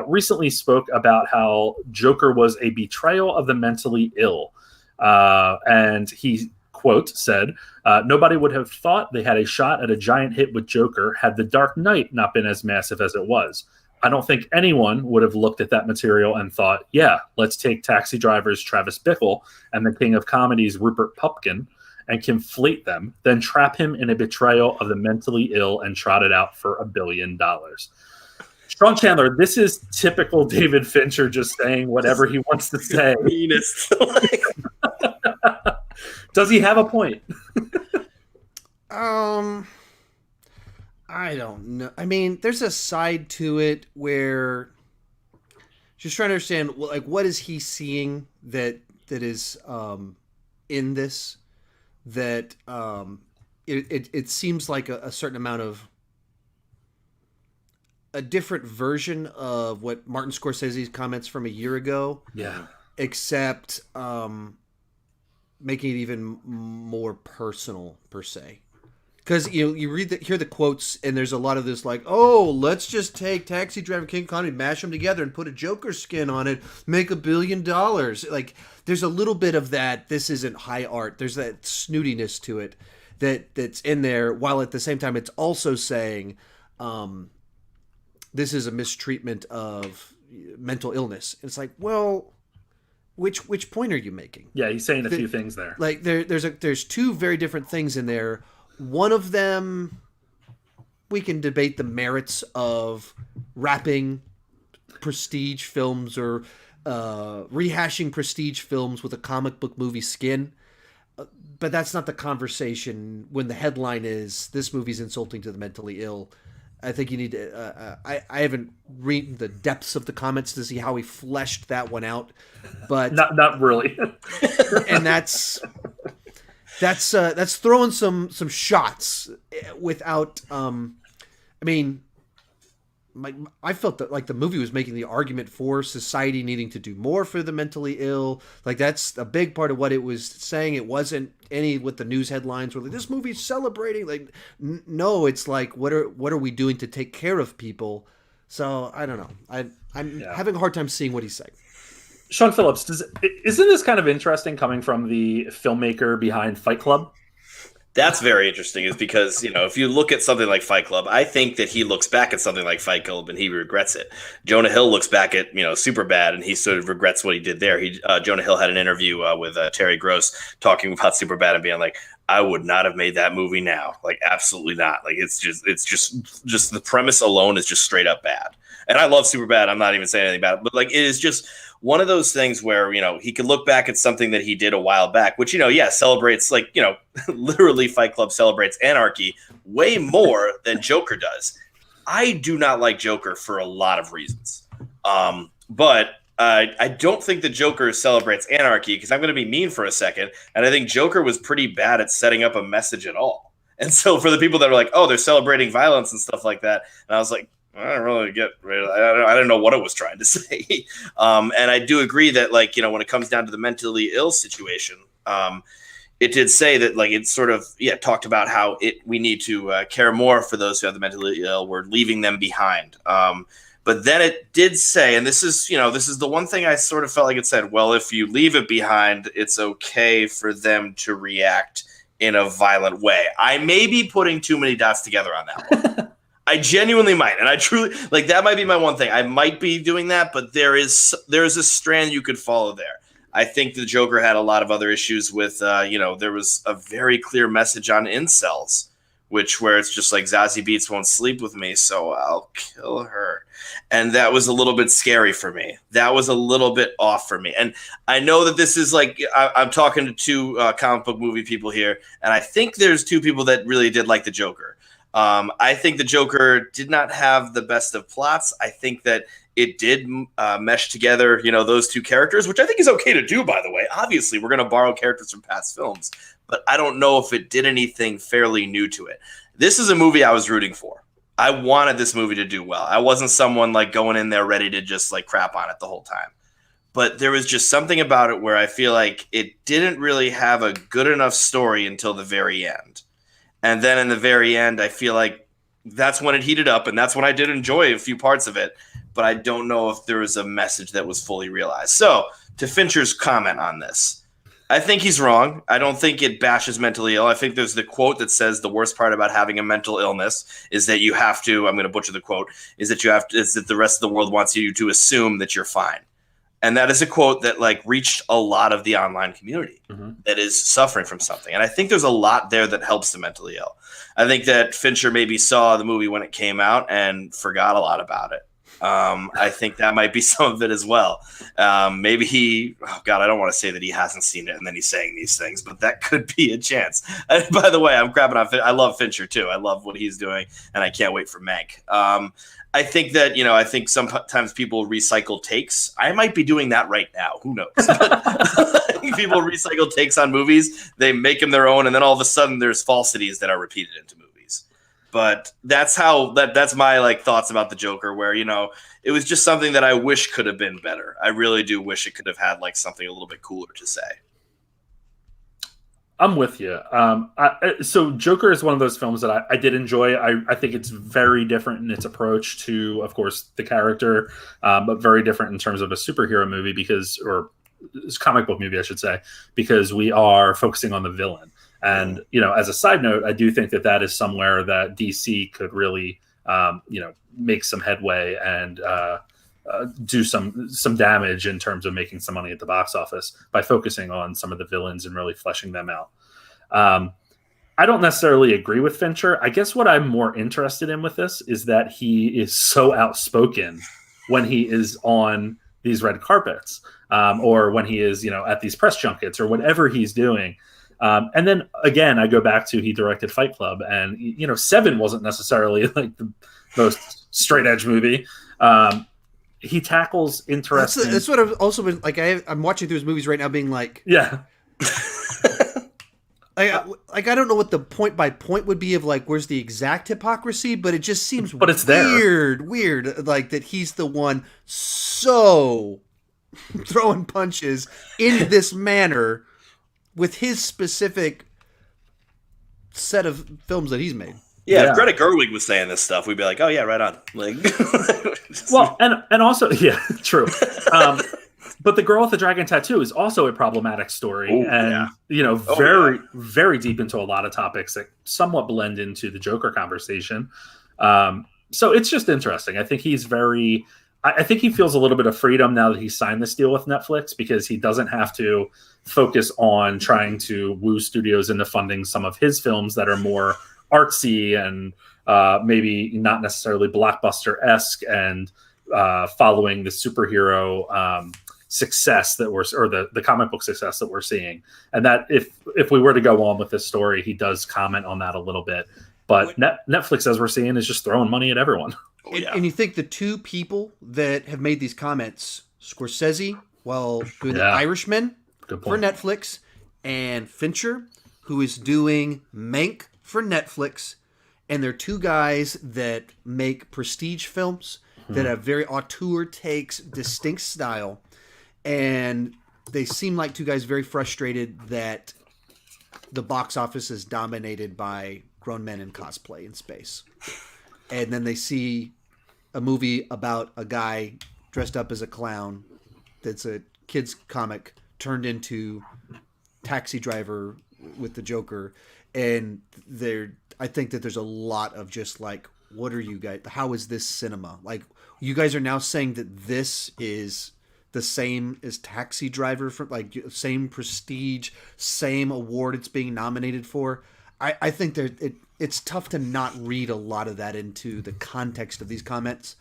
recently spoke about how Joker was a betrayal of the mentally ill. And he, quote, said, nobody would have thought they had a shot at a giant hit with Joker had The Dark Knight not been as massive as it was. I don't think anyone would have looked at that material and thought, yeah, let's take Taxi Driver's Travis Bickle and the king of comedies Rupert Pupkin and conflate them, then trap him in a betrayal of the mentally ill and trot it out for $1 billion. Sean Chandler, this is typical David Fincher just saying whatever he wants to say. Does he have a point? I don't know. I mean, there's a side to it where just trying to understand, what is he seeing that is in this that it seems like a certain amount of a different version of what Martin Scorsese's comments from a year ago. Yeah. Except making it even more personal per se. Because you hear the quotes, and there's a lot of this oh, let's just take Taxi Driver, King Comedy, mash them together, and put a Joker skin on it, make $1 billion. There's a little bit of that. This isn't high art. There's that snootiness to it that's in there, while at the same time it's also saying this is a mistreatment of mental illness. It's well, which point are you making? Yeah, he's saying a few things there. There's two very different things in there. One of them, we can debate the merits of wrapping prestige films or rehashing prestige films with a comic book movie skin. But that's not the conversation when the headline is, this movie's insulting to the mentally ill. I think you need to... I haven't read the depths of the comments to see how he fleshed that one out. But Not really. And that's throwing some shots without I felt that the movie was making the argument for society needing to do more for the mentally ill. That's a big part of what it was saying. It wasn't any with the news headlines were this movie's celebrating. No, it's what are we doing to take care of people? So I don't know. I'm having a hard time seeing what he's saying. Sean Phillips, isn't this kind of interesting coming from the filmmaker behind Fight Club? That's very interesting, is because, if you look at something like Fight Club, I think that he looks back at something like Fight Club and he regrets it. Jonah Hill looks back at, Superbad, and he sort of regrets what he did there. Jonah Hill had an interview with Terry Gross talking about Superbad and being like, I would not have made that movie now. Like, absolutely not. Like, it's just the premise alone is just straight up bad. And I love Superbad. I'm not even saying anything about it, but like, it is just one of those things where, he could look back at something that he did a while back, which, celebrates, like, literally Fight Club celebrates anarchy way more than Joker does. I do not like Joker for a lot of reasons. But I don't think the Joker celebrates anarchy, because I'm going to be mean for a second. And I think Joker was pretty bad at setting up a message at all. And so for the people that are like, oh, they're celebrating violence and stuff like that. And I was like, I don't really get rid of that. I don't know what it was trying to say. And I do agree that, like, when it comes down to the mentally ill situation, it did say that, like, it sort of, talked about how we need to care more for those who have the mentally ill. We're leaving them behind. But then it did say, and this is the one thing I sort of felt like it said, well, if you leave it behind, it's okay for them to react in a violent way. I may be putting too many dots together on that one. I genuinely might, and I truly, like, that might be my one thing. I might be doing that, but there's a strand you could follow there. I think the Joker had a lot of other issues with, there was a very clear message on incels, where it's just like, Zazie Beetz won't sleep with me, so I'll kill her. And that was a little bit scary for me. That was a little bit off for me. And I know that this is like, I'm talking to two comic book movie people here, and I think there's two people that really did like the Joker. I think the Joker did not have the best of plots. I think that it did mesh together, those two characters, which I think is okay to do, by the way. Obviously, we're going to borrow characters from past films, but I don't know if it did anything fairly new to it. This is a movie I was rooting for. I wanted this movie to do well. I wasn't someone like going in there ready to just like crap on it the whole time. But there was just something about it where I feel like it didn't really have a good enough story until the very end. And then in the very end, I feel like that's when it heated up, and that's when I did enjoy a few parts of it. But I don't know if there was a message that was fully realized. So, to Fincher's comment on this, I think he's wrong. I don't think it bashes mentally ill. I think there's the quote that says the worst part about having a mental illness is that you have to, I'm going to butcher the quote, is that the rest of the world wants you to assume that you're fine. And that is a quote that like reached a lot of the online community that is suffering from something. And I think there's a lot there that helps the mentally ill. I think that Fincher maybe saw the movie when it came out and forgot a lot about it. I think that might be some of it as well. Maybe I don't want to say that he hasn't seen it and then he's saying these things, but that could be a chance. And by the way, I'm crapping on I love Fincher too. I love what he's doing, and I can't wait for Mank. I think that, I think sometimes people recycle takes. I might be doing that right now. Who knows? People recycle takes on movies. They make them their own, and then all of a sudden there's falsities that are repeated into movies. But that's my like thoughts about the Joker, where, it was just something that I wish could have been better. I really do wish it could have had like something a little bit cooler to say. I'm with you. So Joker is one of those films that I did enjoy. I think it's very different in its approach to, of course, the character, but very different in terms of a superhero movie or comic book movie, I should say, because we are focusing on the villain. And, as a side note, I do think that is somewhere that DC could really, make some headway and do some damage in terms of making some money at the box office by focusing on some of the villains and really fleshing them out. I don't necessarily agree with Fincher. I guess what I'm more interested in with this is that he is so outspoken when he is on these red carpets, or when he is, at these press junkets or whatever he's doing. And then again, I go back to he directed Fight Club, and Seven wasn't necessarily like the most straight edge movie. He tackles interesting. That's what I've also been like. I'm watching through his movies right now, being like, yeah. I don't know what the point by point would be of like where's the exact hypocrisy, but it just seems but it's weird, like that he's the one so throwing punches in this manner with his specific set of films that he's made. Yeah, if Greta Gerwig was saying this stuff, we'd be like, "Oh yeah, right on." Like, well, and also, yeah, true. But the girl with the dragon tattoo is also a problematic story, Ooh, and yeah. very deep into a lot of topics that somewhat blend into the Joker conversation. So it's just interesting. I think he's very. I think he feels a little bit of freedom now that he's signed this deal with Netflix, because he doesn't have to focus on trying to woo studios into funding some of his films that are more artsy and maybe not necessarily blockbuster-esque and following the superhero success that we're, or the comic book success that we're seeing. And that if we were to go on with this story, he does comment on that a little bit. But Netflix, as we're seeing, is just throwing money at everyone. Oh, yeah. And you think the two people that have made these comments, Scorsese, doing The Irishman for Netflix, and Fincher, who is doing Mank for Netflix, and they're two guys that make prestige films that have very auteur takes, distinct style, and they seem like two guys very frustrated that the box office is dominated by grown men in cosplay in space. And then they see a movie about a guy dressed up as a clown that's a kid's comic turned into Taxi Driver with the Joker. And I think that there's a lot of just like, what are you guys, how is this cinema? Like, you guys are now saying that this is the same as Taxi Driver, for like same prestige, same award it's being nominated for. I think it's tough to not read a lot of that into the context of these comments,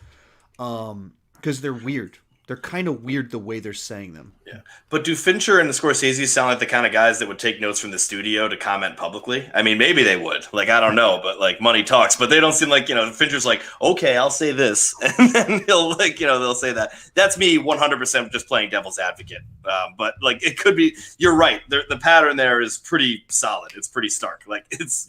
because they're weird. They're kind of weird the way they're saying them. Yeah. But do Fincher and the Scorsese sound like the kind of guys that would take notes from the studio to comment publicly? I mean, maybe they would. Like, I don't know, but like money talks. But they don't seem like, Fincher's like, okay, I'll say this. And then he'll they'll say that. That's me 100% just playing devil's advocate. But like, it could be, you're right. The pattern there is pretty solid. It's pretty stark. Like, it's,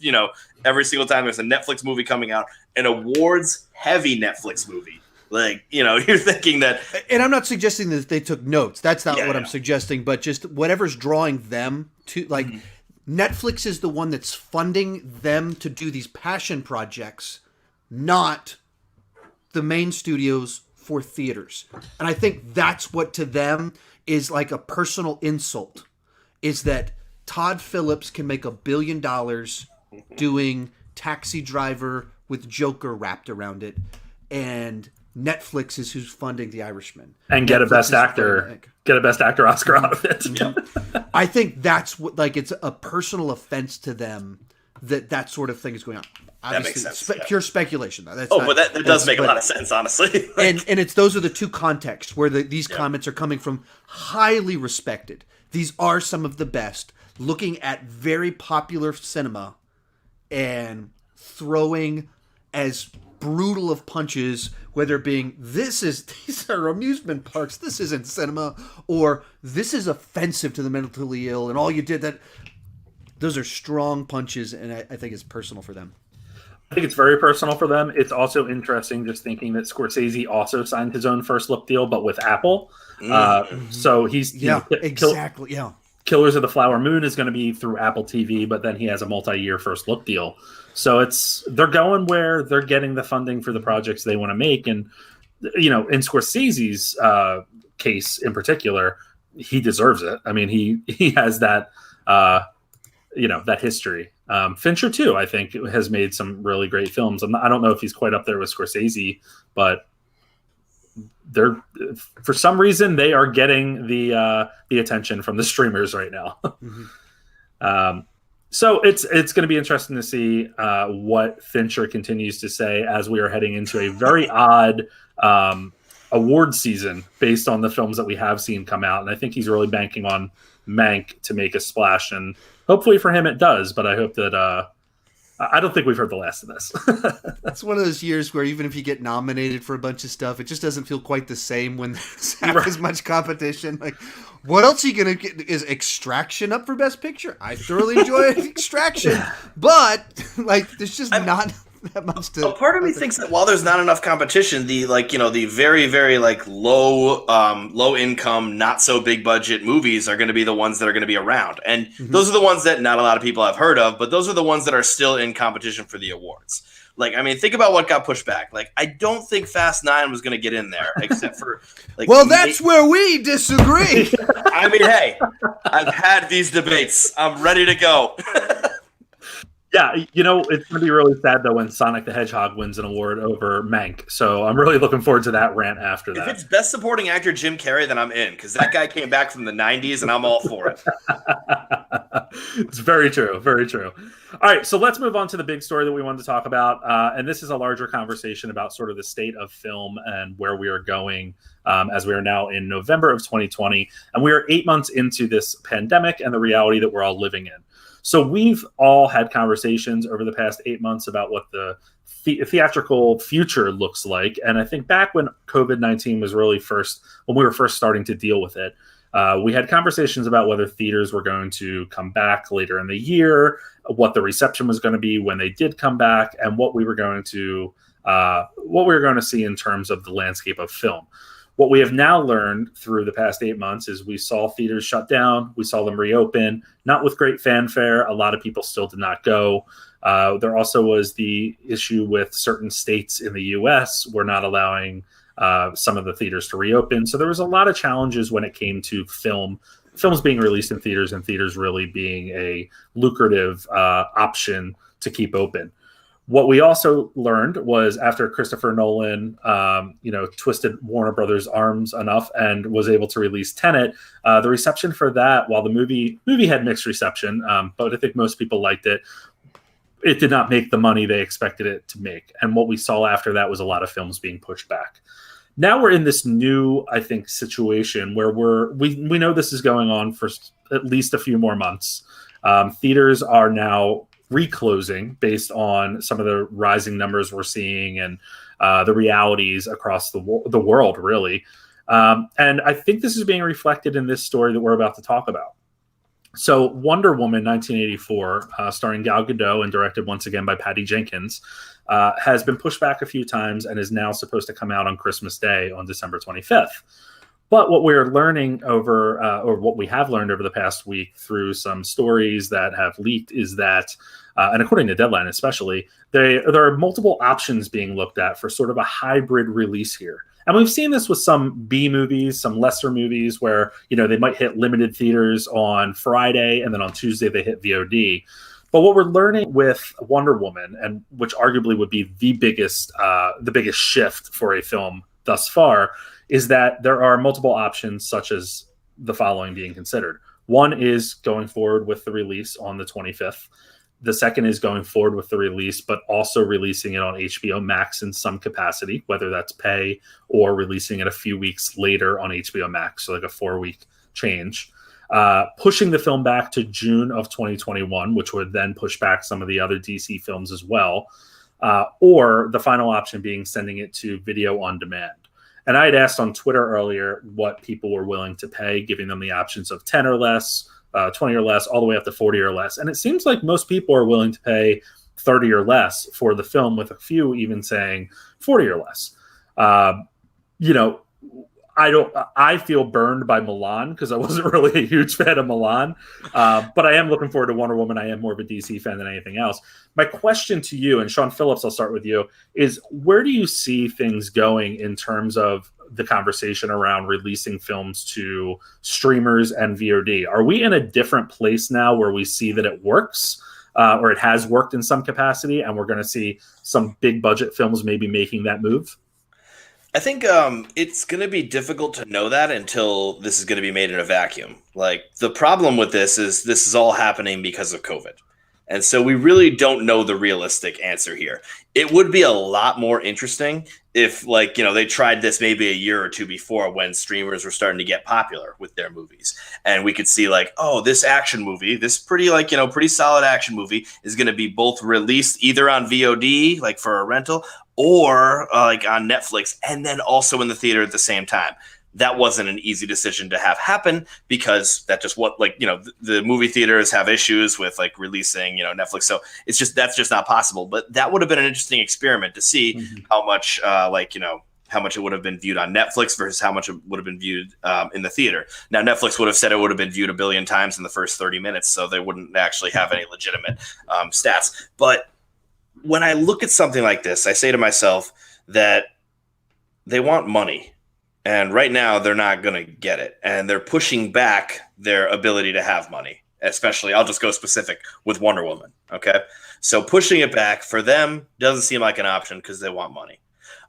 every single time there's a Netflix movie coming out, an awards heavy Netflix movie. Like, you're thinking that. And I'm not suggesting that they took notes. That's not what I'm suggesting. But just whatever's drawing them to, like, Netflix is the one that's funding them to do these passion projects, not the main studios for theaters. And I think that's what to them is like a personal insult, is that Todd Phillips can make $1 billion doing Taxi Driver with Joker wrapped around it. And Netflix is who's funding The Irishman, and get a best actor Oscar out of it. I think that's what, like, it's a personal offense to them that sort of thing is going on. Obviously, that makes sense. Pure speculation, though. But that does make a lot of sense, honestly. and it's those are the two contexts where these comments are coming from. Highly respected. These are some of the best. Looking at very popular cinema and throwing as brutal of punches, whether being these are amusement parks, this isn't cinema, or this is offensive to the mentally ill, and all you did that. Those are strong punches, and I think it's personal for them. I think it's very personal for them. It's also interesting just thinking that Scorsese also signed his own first look deal, but with Apple. So he's exactly. Killers of the Flower Moon is going to be through Apple TV, but then he has a multi-year first look deal. So they're going where they're getting the funding for the projects they want to make. And, in Scorsese's case in particular, he deserves it. I mean, he has that, that history. Fincher too, I think, has made some really great films. I don't know if he's quite up there with Scorsese, but for some reason they are getting the attention from the streamers right now. So it's going to be interesting to see what Fincher continues to say as we are heading into a very odd award season based on the films that we have seen come out. And I think he's really banking on Mank to make a splash. And hopefully for him it does. But I hope that I don't think we've heard the last of this. It's one of those years where even if you get nominated for a bunch of stuff, it just doesn't feel quite the same when there's half as much competition. Like, what else are you going to get? Is Extraction up for Best Picture? I thoroughly enjoy Extraction, but like, there's just not that much to. Part of me thinks that while there's not enough competition, the the very, very low income, not so big budget movies are going to be the ones that are going to be around, and those are the ones that not a lot of people have heard of, but those are the ones that are still in competition for the awards. Like, I mean, think about what got pushed back. Like, I don't think Fast 9 was going to get in there, except for like. Well, that's where we disagree. I mean, hey, I've had these debates. I'm ready to go. Yeah, you know, it's going to be really sad, though, when Sonic the Hedgehog wins an award over Mank. So I'm really looking forward to that rant after that. If it's Best Supporting Actor Jim Carrey, then I'm in, because that guy came back from the 90s, and I'm all for it. It's very true. Very true. All right, so let's move on to the big story that we wanted to talk about. And this is a larger conversation about sort of the state of film and where we are going as we are now in November of 2020. And we are 8 months into this pandemic and the reality that we're all living in. So we've all had conversations over the past 8 months about what the theatrical future looks like. And I think back when COVID-19 was really when we were first starting to deal with it, we had conversations about whether theaters were going to come back later in the year, what the reception was going to be when they did come back, and what we were going to see in terms of the landscape of film. What we have now learned through the past 8 months is we saw theaters shut down. We saw them reopen, not with great fanfare. A lot of people still did not go. There also was the issue with certain states in the U.S. were not allowing some of the theaters to reopen. So there was a lot of challenges when it came to films being released in theaters and theaters really being a lucrative option to keep open. What we also learned was after Christopher Nolan, twisted Warner Brothers' arms enough and was able to release Tenet, the reception for that, while the movie had mixed reception, but I think most people liked it, it did not make the money they expected it to make. And what we saw after that was a lot of films being pushed back. Now we're in this new, I think, situation where we know this is going on for at least a few more months. Theaters are now reclosing based on some of the rising numbers we're seeing and the realities across the world, really. And I think this is being reflected in this story that we're about to talk about. So Wonder Woman 1984, starring Gal Gadot and directed once again by Patty Jenkins, has been pushed back a few times and is now supposed to come out on Christmas Day on December 25th. But what we're learning or what we have learned over the past week through some stories that have leaked is that, and according to Deadline especially, there are multiple options being looked at for sort of a hybrid release here. And we've seen this with some B movies, some lesser movies where, they might hit limited theaters on Friday and then on Tuesday they hit VOD. But what we're learning with Wonder Woman, and which arguably would be the biggest shift for a film thus far, is that there are multiple options such as the following being considered. One is going forward with the release on the 25th. The second is going forward with the release, but also releasing it on HBO Max in some capacity, whether that's pay or releasing it a few weeks later on HBO Max, so like a 4-week change. Pushing the film back to June of 2021, which would then push back some of the other DC films as well. Or the final option being sending it to video on demand. And I had asked on Twitter earlier what people were willing to pay, giving them the options of 10 or less, 20 or less, all the way up to 40 or less. And it seems like most people are willing to pay 30 or less for the film, with a few even saying 40 or less. I feel burned by Milan because I wasn't really a huge fan of Milan. But I am looking forward to Wonder Woman. I am more of a DC fan than anything else. My question to you, and Sean Phillips, I'll start with you, is where do you see things going in terms of the conversation around releasing films to streamers and VOD? Are we in a different place now where we see that it works, or it has worked in some capacity, and we're going to see some big budget films maybe making that move? I think it's going to be difficult to know that until this is going to be made in a vacuum. Like, the problem with this is all happening because of COVID. And so we really don't know the realistic answer here. It would be a lot more interesting if, they tried this maybe a year or two before, when streamers were starting to get popular with their movies. And we could see this action movie, this pretty solid action movie is going to be both released either on VOD, like for a rental, or on Netflix, and then also in the theater at the same time. That wasn't an easy decision to have happen, because that just the movie theaters have issues with releasing, Netflix. So that's just not possible. But that would have been an interesting experiment to see how much, how much it would have been viewed on Netflix versus how much it would have been viewed in the theater. Now, Netflix would have said it would have been viewed 1 billion times in the first 30 minutes, so they wouldn't actually have any legitimate stats. But when I look at something like this, I say to myself that they want money. And right now, they're not going to get it. And they're pushing back their ability to have money, especially, I'll just go specific with Wonder Woman. Okay. So pushing it back for them doesn't seem like an option because they want money.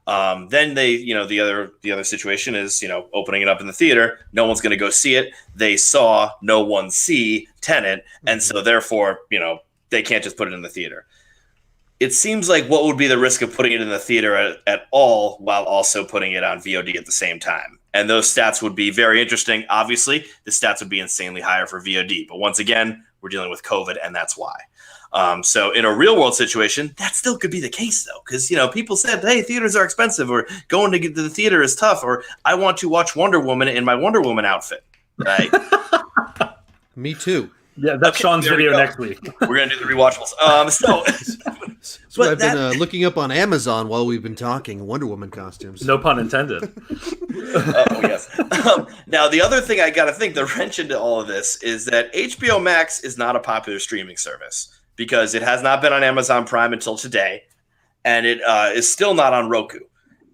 Then they, the other situation is, opening it up in the theater. No one's going to go see it. They saw no one see Tenet. And so therefore, they can't just put it in the theater. It seems like what would be the risk of putting it in the theater at all while also putting it on VOD at the same time? And those stats would be very interesting. Obviously, the stats would be insanely higher for VOD. But once again, we're dealing with COVID, and that's why. So in a real-world situation, that still could be the case, though. Because, people said, hey, theaters are expensive, or going to get to the theater is tough, or I want to watch Wonder Woman in my Wonder Woman outfit. Right? Me too. Yeah, that's Sean's video next week. We're going to do the rewatchables. So I've been looking up on Amazon while we've been talking Wonder Woman costumes. No pun intended. Oh, yes. Now, the other thing I got to think, the wrench into all of this, is that HBO Max is not a popular streaming service because it has not been on Amazon Prime until today, and it is still not on Roku.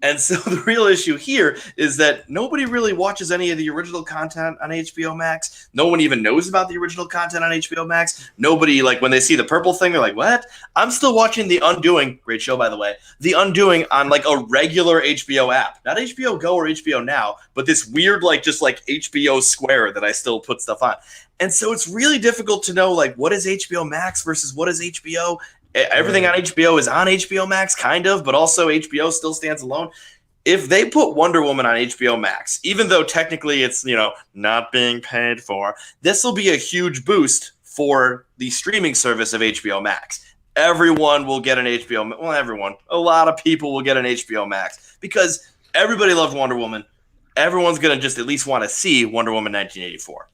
And so the real issue here is that nobody really watches any of the original content on HBO Max. No one even knows about the original content on HBO Max. Nobody, when they see the purple thing, they're like, what? I'm still watching The Undoing. Great show, by the way. The Undoing on, a regular HBO app. Not HBO Go or HBO Now, but this weird, just HBO Square that I still put stuff on. And so it's really difficult to know, what is HBO Max versus what is HBO. Everything on HBO is on HBO Max, kind of, but also HBO still stands alone. If they put Wonder Woman on HBO Max, even though technically it's, not being paid for, this will be a huge boost for the streaming service of HBO Max. Everyone will get an HBO Max. Well, everyone. A lot of people will get an HBO Max because everybody loved Wonder Woman. Everyone's going to just at least want to see Wonder Woman 1984.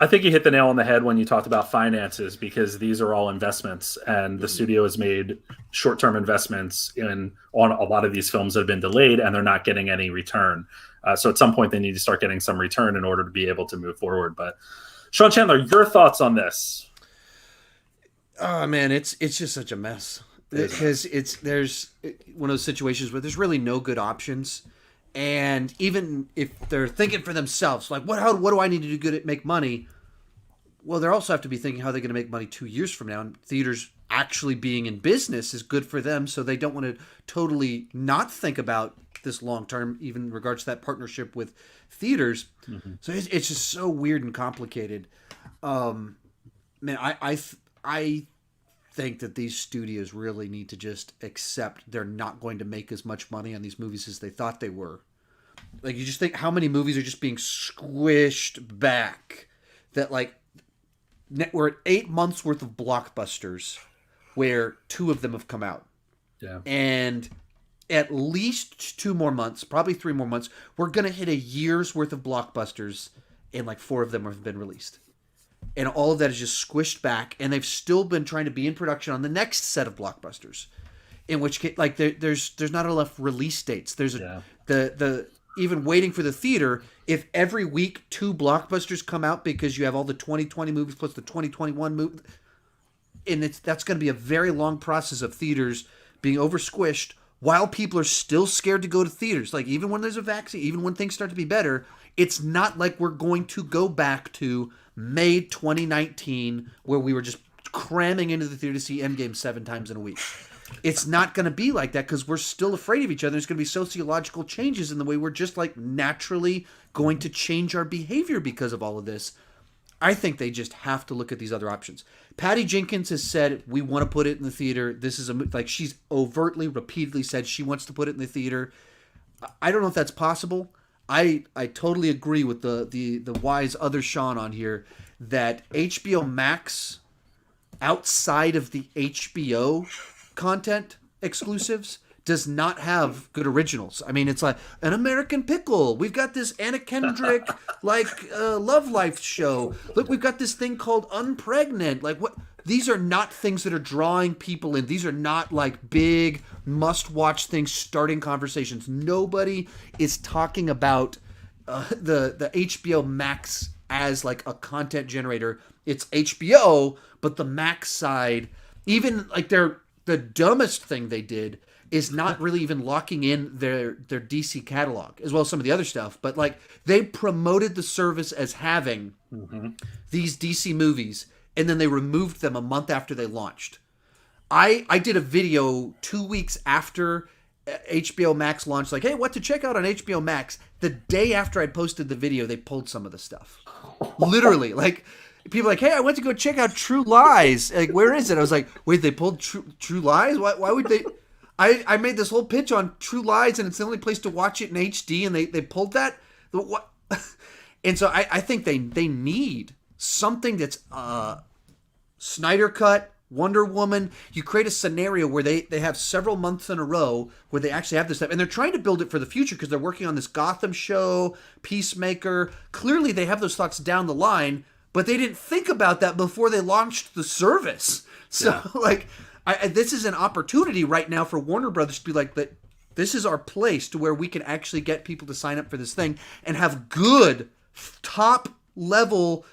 I think you hit the nail on the head when you talked about finances because these are all investments and the studio has made short-term investments on a lot of these films that have been delayed and they're not getting any return. So at some point they need to start getting some return in order to be able to move forward. But Sean Chandler, your thoughts on this? Oh man, it's just such a mess because there's one of those situations where there's really no good options. And even if they're thinking for themselves, what do I need to do good at make money? Well, they also have to be thinking how they're going to make money 2 years from now. And theaters actually being in business is good for them. So they don't want to totally not think about this long term, even in regards to that partnership with theaters. Mm-hmm. So it's just so weird and complicated. Man, I think that these studios really need to just accept they're not going to make as much money on these movies as they thought they were. You just think how many movies are just being squished back that we're at 8 months worth of blockbusters where 2 of them have come out. Yeah. And at least 2 more months, probably 3 more months, we're going to hit a year's worth of blockbusters and 4 of them have been released. And all of that is just squished back, and they've still been trying to be in production on the next set of blockbusters. In which case, there's not enough release dates. There's the even waiting for the theater. If every week 2 blockbusters come out because you have all the 2020 movies plus the 2021 movie, and that's going to be a very long process of theaters being over squished while people are still scared to go to theaters. Even when there's a vaccine, even when things start to be better, it's not like we're going to go back to May 2019 where we were just cramming into the theater to see Endgame 7 times in a week. It's not going to be like that because we're still afraid of each other. There's going to be sociological changes in the way we're just naturally going to change our behavior because of all of this. I think they just have to look at these other options. Patty Jenkins has said, we want to put it in the theater. This is she's overtly, repeatedly said she wants to put it in the theater. I don't know if that's possible. I totally agree with the wise other Sean on here that HBO Max, outside of the HBO content exclusives, does not have good originals. I mean, it's like An American Pickle. We've got this Anna Kendrick love life show. Look, we've got this thing called Unpregnant. What? These are not things that are drawing people in. These are not big must-watch things starting conversations. Nobody is talking about the HBO Max as a content generator. It's HBO, but the Max side, even they're the dumbest thing they did is not really even locking in their DC catalog, as well as some of the other stuff. But like, they promoted the service as having these DC movies, and then they removed them a month after they launched. I did a video 2 weeks after HBO Max launched, like, hey, what to check out on HBO Max. The day after I posted the video, they pulled some of the stuff. Literally, like, people are like, hey, I went to go check out True Lies. Like, where is it? I was like, wait, they pulled True Lies? Why would they? I made this whole pitch on True Lies, and it's the only place to watch it in HD, and they pulled that? What? And so I think they need something that's Snyder Cut, Wonder Woman. You create a scenario where they have several months in a row where they actually have this stuff, and they're trying to build it for the future because they're working on this Gotham show, Peacemaker. Clearly they have those thoughts down the line, but they didn't think about that before they launched the service. So like, this is an opportunity right now for Warner Brothers to be like, that this is our place to where we can actually get people to sign up for this thing and have good top level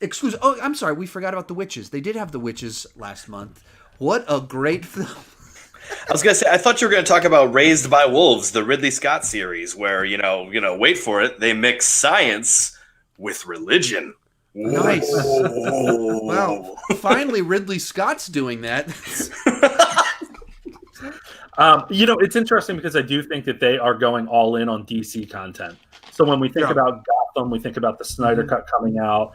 exclusive. Oh, I'm sorry, we forgot about The Witches. They did have The Witches last month. What a great film. I was gonna say, I thought you were gonna talk about Raised by Wolves, the Ridley Scott series, where wait for it, they mix science with religion. Nice. Well, finally Ridley Scott's doing that. It's interesting because I do think that they are going all in on DC content. So when we think about Gotham, we think about the Snyder Cut coming out,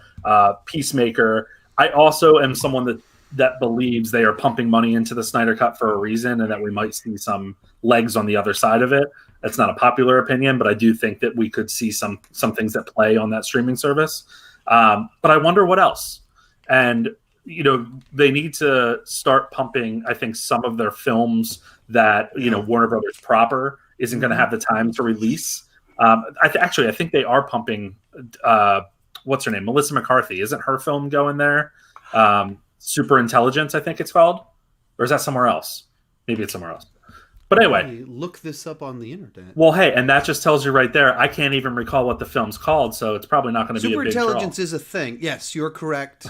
Peacemaker. I also am someone that believes they are pumping money into the Snyder Cut for a reason, and that we might see some legs on the other side of it. That's not a popular opinion, but I do think that we could see some things that play on that streaming service. But I wonder what else. And they need to start pumping, I think, some of their films that Warner Brothers proper isn't going to have the time to release. I think they are pumping. What's her name? Melissa McCarthy. Isn't her film going there? Super Intelligence, I think it's called. Or is that somewhere else? Maybe it's somewhere else. But anyway, look this up on the internet. Well, hey, and that just tells you right there. I can't even recall what the film's called, so it's probably not going to be a big draw. Super Intelligence is a thing. Yes, you're correct.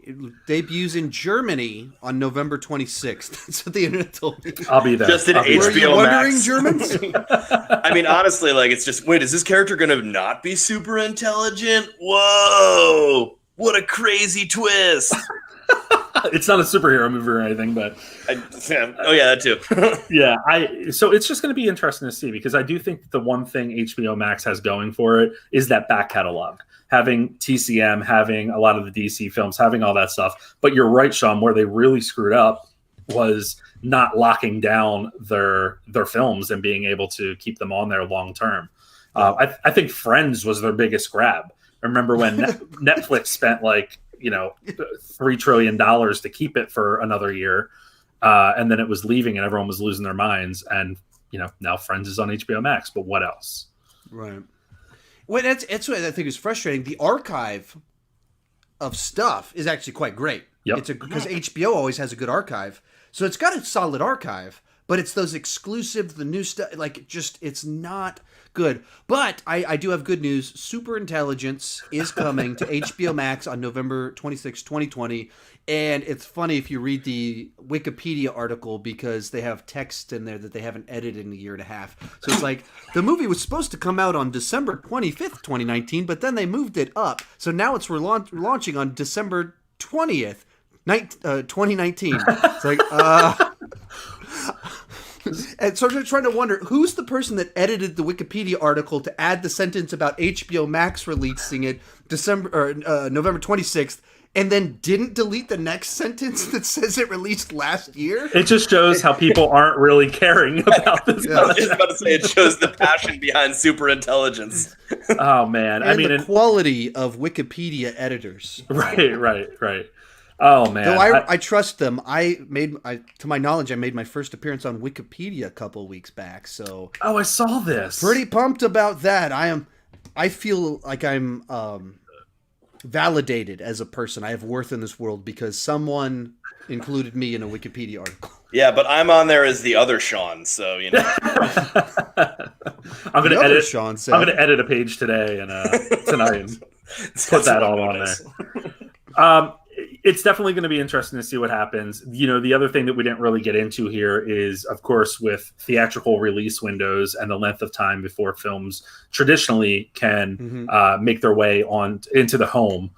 It debuts in Germany on November 26th. That's what the internet told me. I'll be there. Just in HBO Were you wondering, Max. Germans? I mean, honestly, like, it's just, wait, is this character going to not be super intelligent? Whoa! What a crazy twist! It's not a superhero movie or anything, but that too. So it's just going to be interesting to see, because I do think the one thing HBO Max has going for it is that back catalog, having TCM, having a lot of the DC films, having all that stuff. But you're right, Sean, where they really screwed up was not locking down their films and being able to keep them on there long term. I think Friends was their biggest grab. I remember when Netflix spent $3 trillion to keep it for another year, and then it was leaving and everyone was losing their minds. And now Friends is on HBO Max, but what else? Right. Well, it's what I think is frustrating. The archive of stuff is actually quite great. Yep. Because HBO always has a good archive, so it's got a solid archive. But it's those exclusive, the new stuff, it's not good. But I do have good news. Super Intelligence is coming to HBO Max on November 26, 2020. And it's funny if you read the Wikipedia article, because they have text in there that they haven't edited in a year and a half. So it's like, the movie was supposed to come out on December 25th, 2019, but then they moved it up. So now it's launching on December 20th, 2019. It's like, And so I'm trying to wonder, who's the person that edited the Wikipedia article to add the sentence about HBO Max releasing it November 26th, and then didn't delete the next sentence that says it released last year? It just shows how people aren't really caring about this. I was just about to say, it shows the passion behind Super Intelligence. Oh, man. And the quality of Wikipedia editors. Right. Oh, man. Though I trust them. To my knowledge, I made my first appearance on Wikipedia a couple of weeks back. So I saw this. Pretty pumped about that. I feel like I'm validated as a person. I have worth in this world because someone included me in a Wikipedia article. Yeah, but I'm on there as the other Sean, so I'm going to edit a page today and tonight and put that all on there. it's definitely going to be interesting to see what happens. The other thing that we didn't really get into here is, of course, with theatrical release windows and the length of time before films traditionally can make their way into the home.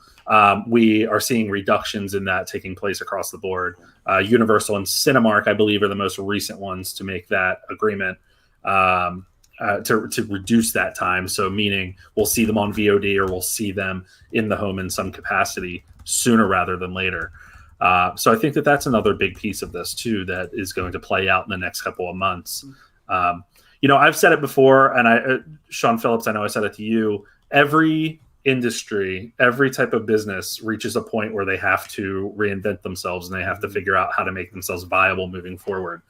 We are seeing reductions in that taking place across the board. Universal and Cinemark, I believe, are the most recent ones to make that agreement to reduce that time. So meaning we'll see them on VOD or we'll see them in the home in some capacity sooner rather than later. So I think that's another big piece of this too that is going to play out in the next couple of months. I've said it before, and Sean Phillips, I know I said it to you. Every industry, every type of business reaches a point where they have to reinvent themselves and they have to figure out how to make themselves viable moving forward.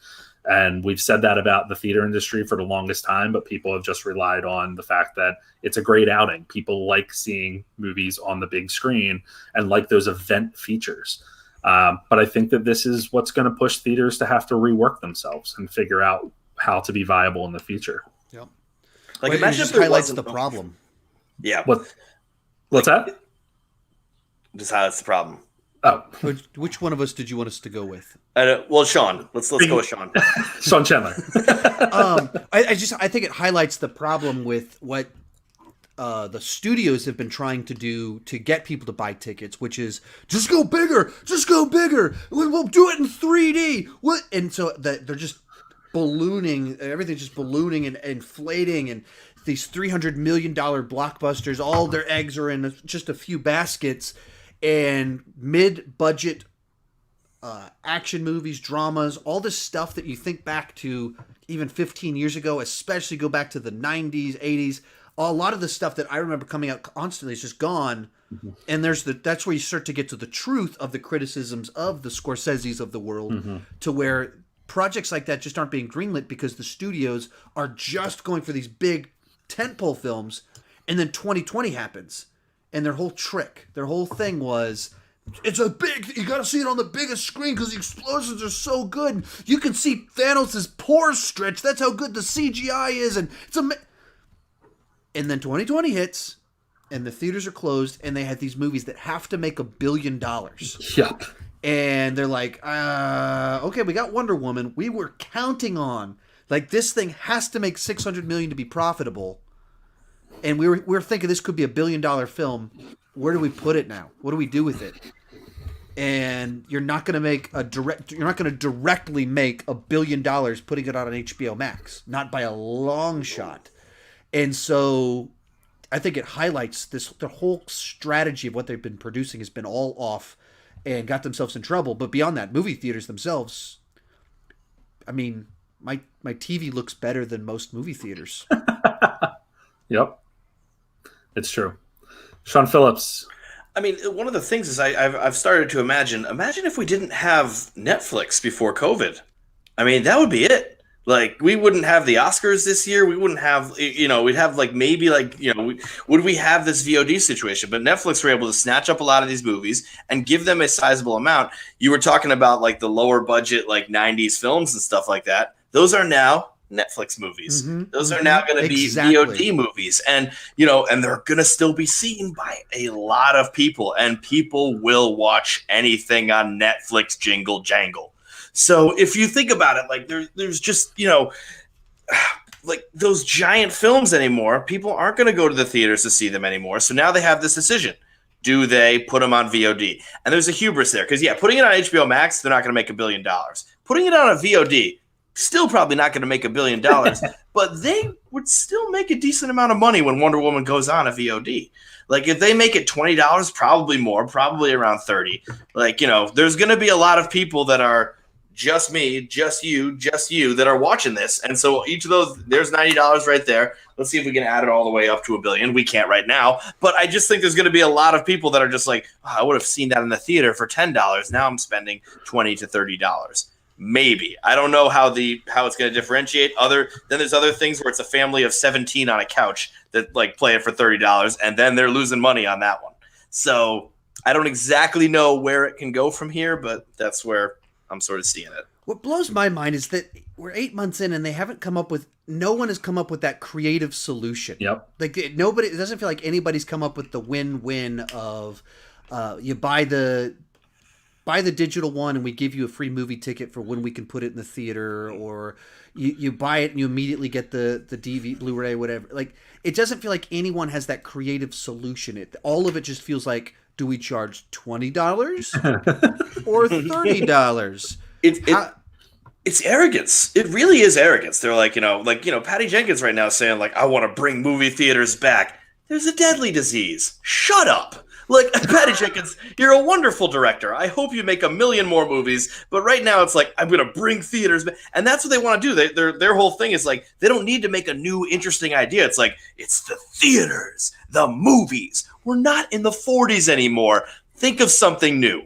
And we've said that about the theater industry for the longest time, but people have just relied on the fact that it's a great outing. People like seeing movies on the big screen and like those event features. But I think that this is what's going to push theaters to have to rework themselves and figure out how to be viable in the future. Yep. Like, imagine if there highlights the problem. Yeah. What's that? Just highlights the problem. Oh, which one of us did you want us to go with? Well, Sean. Let's go with Sean. Sean Chandler. I think it highlights the problem with what the studios have been trying to do to get people to buy tickets, which is just go bigger. We'll do it in 3D. And so they're just ballooning. Everything's just ballooning and inflating, and these $300 million blockbusters. All their eggs are in just a few baskets. And mid-budget action movies, dramas, all this stuff that you think back to even 15 years ago, especially go back to the 90s, 80s, a lot of the stuff that I remember coming out constantly is just gone. Mm-hmm. And that's where you start to get to the truth of the criticisms of the Scorseses of the world, to where projects like that just aren't being greenlit because the studios are just going for these big tentpole films, and then 2020 happens. And their whole thing was, you got to see it on the biggest screen because the explosions are so good. You can see Thanos' pores stretch. That's how good the CGI is. And and then 2020 hits, and the theaters are closed, and they had these movies that have to make $1 billion. Yep. And they're like, okay, we got Wonder Woman. We were counting on, this thing has to make $600 million to be profitable. And we were thinking this could be $1 billion film. Where do we put it now? What do we do with it? And you're not going to directly make $1 billion putting it out on HBO Max, not by a long shot. And so, I think it highlights the whole strategy of what they've been producing has been all off, and got themselves in trouble. But beyond that, movie theaters themselves, I mean, my TV looks better than most movie theaters. Yep. It's true. Sean Phillips. I mean, one of the things is I've started to imagine if we didn't have Netflix before COVID. I mean, that would be it. We wouldn't have the Oscars this year. We wouldn't have, we'd have would we have this VOD situation? But Netflix were able to snatch up a lot of these movies and give them a sizable amount. You were talking about the lower budget, 90s films and stuff like that. Those are now Netflix movies. Those are now going to be VOD movies, and and they're going to still be seen by a lot of people, and people will watch anything on Netflix jingle jangle. So if you think about it, there's just those giant films anymore. People aren't going to go to the theaters to see them anymore. So now they have this decision: do they put them on VOD? And there's a hubris there because putting it on HBO Max, they're not going to make $1 billion. Putting it on a VOD, still probably not going to make $1 billion, but they would still make a decent amount of money when Wonder Woman goes on a VOD. If they make it $20, probably more, probably around 30. There's going to be a lot of people that are just me, just you that are watching this. And so each of those, there's $90 right there. Let's see if we can add it all the way up to $1 billion. We can't right now, but I just think there's going to be a lot of people that are just I would have seen that in the theater for $10. Now I'm spending $20 to $30. Maybe. I don't know how it's going to differentiate. Then there's other things where it's a family of 17 on a couch that play it for $30, and then they're losing money on that one. So I don't exactly know where it can go from here, but that's where I'm sort of seeing it. What blows my mind is that we're 8 months in and no one has come up with that creative solution. Yep. It doesn't feel like anybody's come up with the win-win of you buy the buy the digital one and we give you a free movie ticket for when we can put it in the theater, or you buy it and you immediately get the DVD, Blu-ray, whatever. Like, it doesn't feel like anyone has that creative solution. All of it just feels like, do we charge $20 or $30? It's arrogance. It really is arrogance. They're like, Patty Jenkins right now saying like, I want to bring movie theaters back. There's a deadly disease. Shut up. Like, Patty Jenkins, you're a wonderful director. I hope you make 1 million more movies. But right now it's like, I'm going to bring theaters back. And that's what they want to do. Their whole thing is like, they don't need to make a new, interesting idea. It's like, it's the theaters, the movies. We're not in the 40s anymore. Think of something new.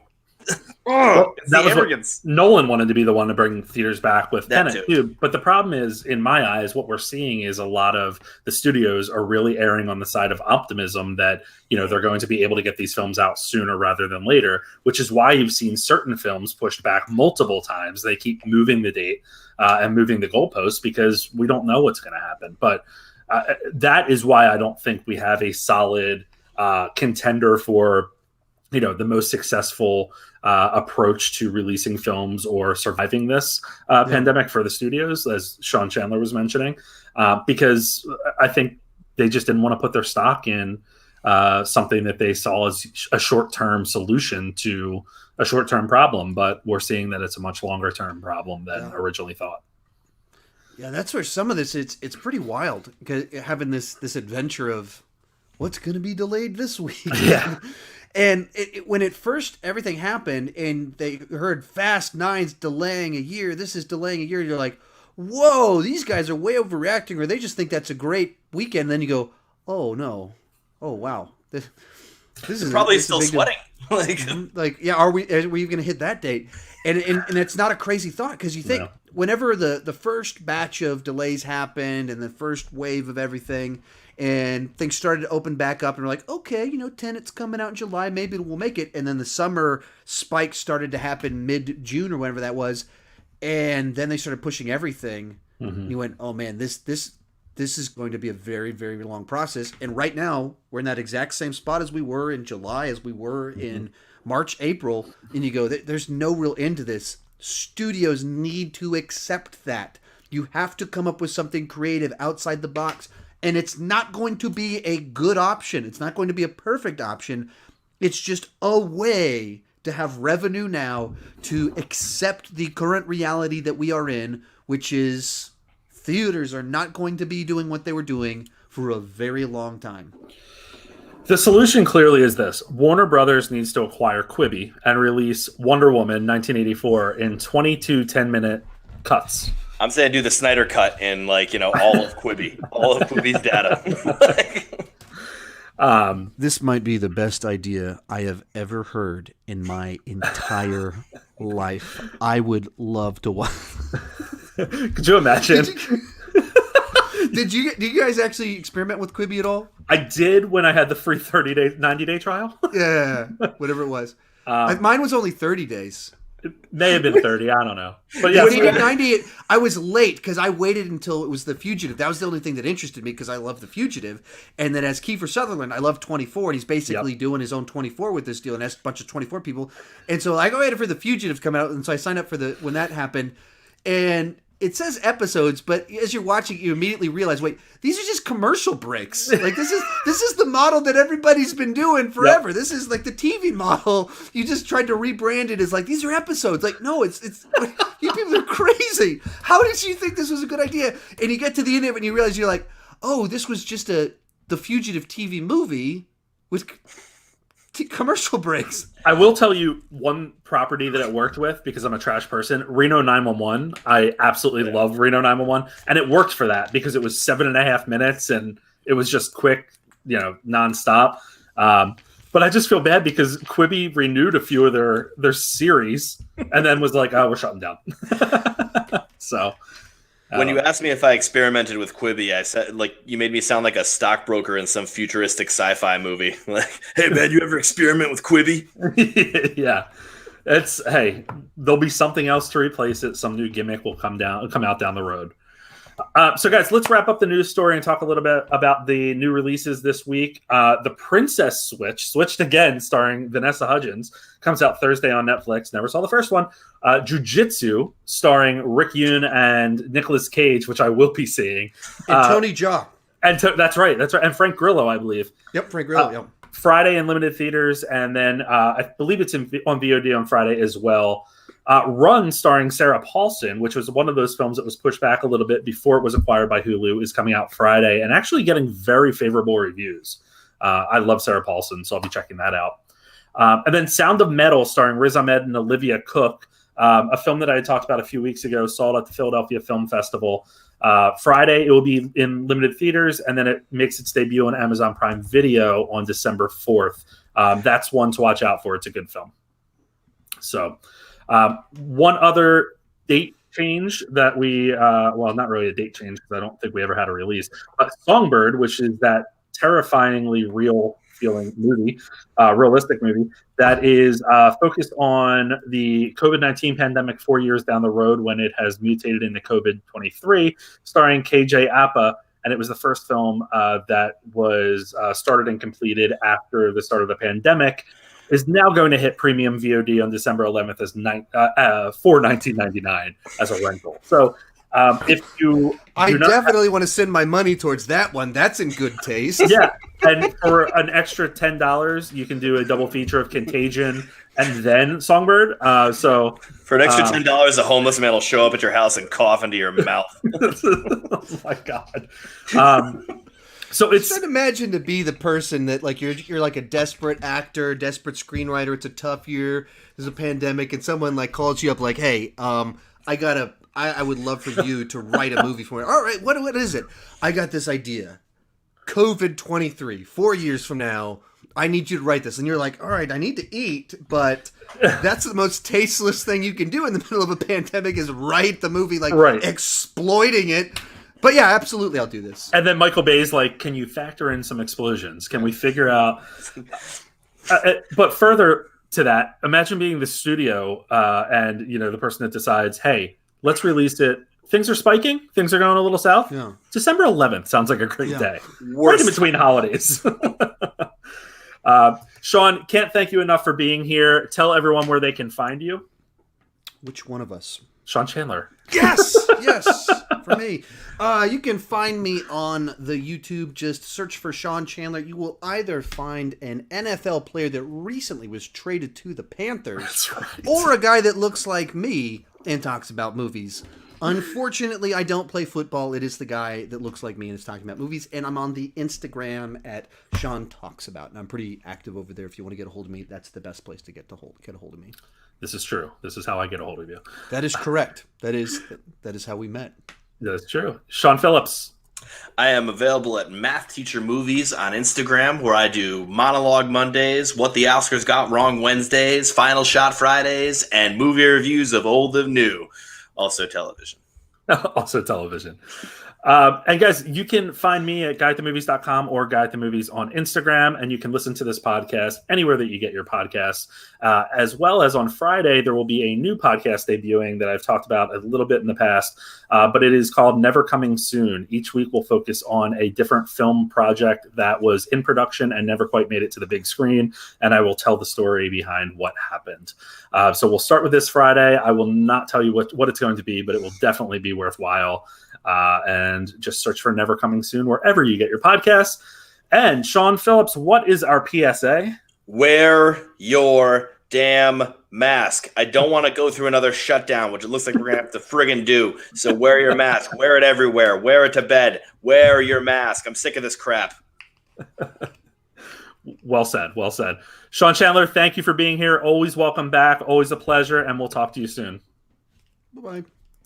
That was arrogance. Nolan wanted to be the one to bring theaters back with That Tenet too. But the problem is, in my eyes, what we're seeing is a lot of the studios are really erring on the side of optimism that, they're going to be able to get these films out sooner rather than later, which is why you've seen certain films pushed back multiple times. They keep moving the date and moving the goalposts because we don't know what's going to happen. But that is why I don't think we have a solid contender for the most successful approach to releasing films or surviving this pandemic for the studios, as Sean Chandler was mentioning, because I think they just didn't want to put their stock in something that they saw as a short-term solution to a short-term problem. But we're seeing that it's a much longer-term problem than originally thought. Yeah, that's where some of this, it's pretty wild, because having this adventure of what's going to be delayed this week. Yeah. And when it first everything happened and they heard Fast 9's delaying a year, this is delaying a year, you're like, whoa, these guys are way overreacting, or they just think that's a great weekend. And then you go, oh no, oh wow, this is probably still sweating. Yeah, are we going to hit that date? And it's not a crazy thought, because you think whenever the first batch of delays happened and the first wave of everything, and things started to open back up, and we're like, okay, Tenet's coming out in July, maybe we'll make it. And then the summer spike started to happen mid-June or whenever that was, and then they started pushing everything. Mm-hmm. You went, oh man, this is going to be a very, very long process. And right now, we're in that exact same spot as we were in July, as we were in March, April, and you go, there's no real end to this. Studios need to accept that. You have to come up with something creative outside the box. And it's not going to be a good option. It's not going to be a perfect option. It's just a way to have revenue now to accept the current reality that we are in, which is theaters are not going to be doing what they were doing for a very long time. The solution clearly is this. Warner Brothers needs to acquire Quibi and release Wonder Woman 1984 in 22 10-minute cuts. I'm saying do the Snyder cut in all of Quibi, all of Quibi's data. This might be the best idea I have ever heard in my entire life. I would love to watch. Could you imagine? Did you guys actually experiment with Quibi at all? I did when I had the free 90-day trial. Yeah, whatever it was. Mine was only 30 days. It may have been 30. I don't know. But yeah, when he did 90, I was late because I waited until it was The Fugitive. That was the only thing that interested me because I love The Fugitive. And then as Kiefer Sutherland, I love 24, and he's basically doing his own 24 with this deal, and has a bunch of 24 people. And so I waited for The Fugitive to come out, and so I signed up for when that happened. And it says episodes, but as you're watching, you immediately realize, wait, these are just commercial breaks. Like this is the model that everybody's been doing forever. Yep. This is like the TV model. You just tried to rebrand it as like, these are episodes. Like, no, it's you people are crazy. How did you think this was a good idea? And you get to the end of it and you realize you're like, oh, this was just The Fugitive TV movie with commercial breaks. I will tell you one property that it worked with, because I'm a trash person. Reno 911. I absolutely love Reno 911, and it worked for that because it was 7.5 minutes and it was just quick, nonstop. But I just feel bad because Quibi renewed a few of their series and then was like, "Oh, we're shutting down." So. When you asked me if I experimented with Quibi, I said, you made me sound like a stockbroker in some futuristic sci-fi movie. Like, hey man, you ever experiment with Quibi? Yeah, there'll be something else to replace it. Some new gimmick will come out down the road. So, guys, let's wrap up the news story and talk a little bit about the new releases this week. The Princess switched again, starring Vanessa Hudgens, comes out Thursday on Netflix. Never saw the first one. Jiu-Jitsu, starring Rick Yoon and Nicolas Cage, which I will be seeing. And Tony Jaa. That's right. And Frank Grillo, I believe. Yep, Frank Grillo, yep. Friday in limited theaters, and then I believe it's on VOD on Friday as well. Run, starring Sarah Paulson, which was one of those films that was pushed back a little bit before it was acquired by Hulu, is coming out Friday and actually getting very favorable reviews. I love Sarah Paulson, so I'll be checking that out. And then Sound of Metal, starring Riz Ahmed and Olivia Cook, a film that I had talked about a few weeks ago, saw it at the Philadelphia Film Festival. Friday, it will be in limited theaters, and then it makes its debut on Amazon Prime Video on December 4th. That's one to watch out for. It's a good film. So... one other date change that we, well, not really a date change because I don't think we ever had a release, but Songbird, which is that terrifyingly real feeling movie, realistic movie that is focused on the COVID-19 pandemic 4 years down the road when it has mutated into COVID-23, starring KJ Apa. And it was the first film that was started and completed after the start of the pandemic. Is now going to hit premium VOD on December 11th as for $19.99 as a rental. So if you, definitely want to send my money towards that one. That's in good taste. Yeah, and for an extra $10, you can do a double feature of Contagion and then Songbird. So for an extra $10, a homeless man will show up at your house and cough into your mouth. Oh my God. So it's just imagine to be the person that like you're like a desperate actor, desperate screenwriter. It's a tough year. There's a pandemic, and someone like calls you up like, "Hey, I would love for you to write a movie for me." All right, what is it? I got this idea. COVID-23, 4 years from now, I need you to write this. And you're like, all right, I need to eat, but that's the most tasteless thing you can do in the middle of a pandemic is write the movie, like exploiting it. But yeah, absolutely, I'll do this. And then Michael Bay's like, can you factor in some explosions? Can we figure out... but further to that, imagine being the studio and the person that decides, hey, let's release it. Things are spiking. Things are going a little south. Yeah. December 11th sounds like a great day. Right in between holidays. Sean, can't thank you enough for being here. Tell everyone where they can find you. Which one of us? Sean Chandler. Yes, for me. You can find me on the YouTube. Just search for Sean Chandler. You will either find an NFL player that recently was traded to the Panthers, or a guy that looks like me and talks about movies. Unfortunately, I don't play football. It is the guy that looks like me and is talking about movies. And I'm on the Instagram at Sean Talks About. And I'm pretty active over there. If you want to get a hold of me, that's the best place to get a hold of me. This is true. This is how I get a hold of you. That is correct. That is how we met. That's true. Sean Phillips. I am available at Math Teacher Movies on Instagram, where I do Monologue Mondays, What the Oscars Got Wrong Wednesdays, Final Shot Fridays, and movie reviews of old and new. Also television. And guys, you can find me at guyatthemovies.com or Guy at the Movies on Instagram, and you can listen to this podcast anywhere that you get your podcasts. As well as on Friday, there will be a new podcast debuting that I've talked about a little bit in the past, but it is called Never Coming Soon. Each week we'll focus on a different film project that was in production and never quite made it to the big screen, and I will tell the story behind what happened. So we'll start with this Friday. I will not tell you what it's going to be, but it will definitely be worthwhile. And just search for Never Coming Soon wherever you get your podcasts. And Sean Phillips, what is our PSA? Wear your damn mask. I don't want to go through another shutdown, which it looks like we're going to have to friggin' do. So wear your mask. Wear it everywhere. Wear it to bed. Wear your mask. I'm sick of this crap. Well said. Well said. Sean Chandler, thank you for being here. Always welcome back. Always a pleasure. And we'll talk to you soon. Bye-bye.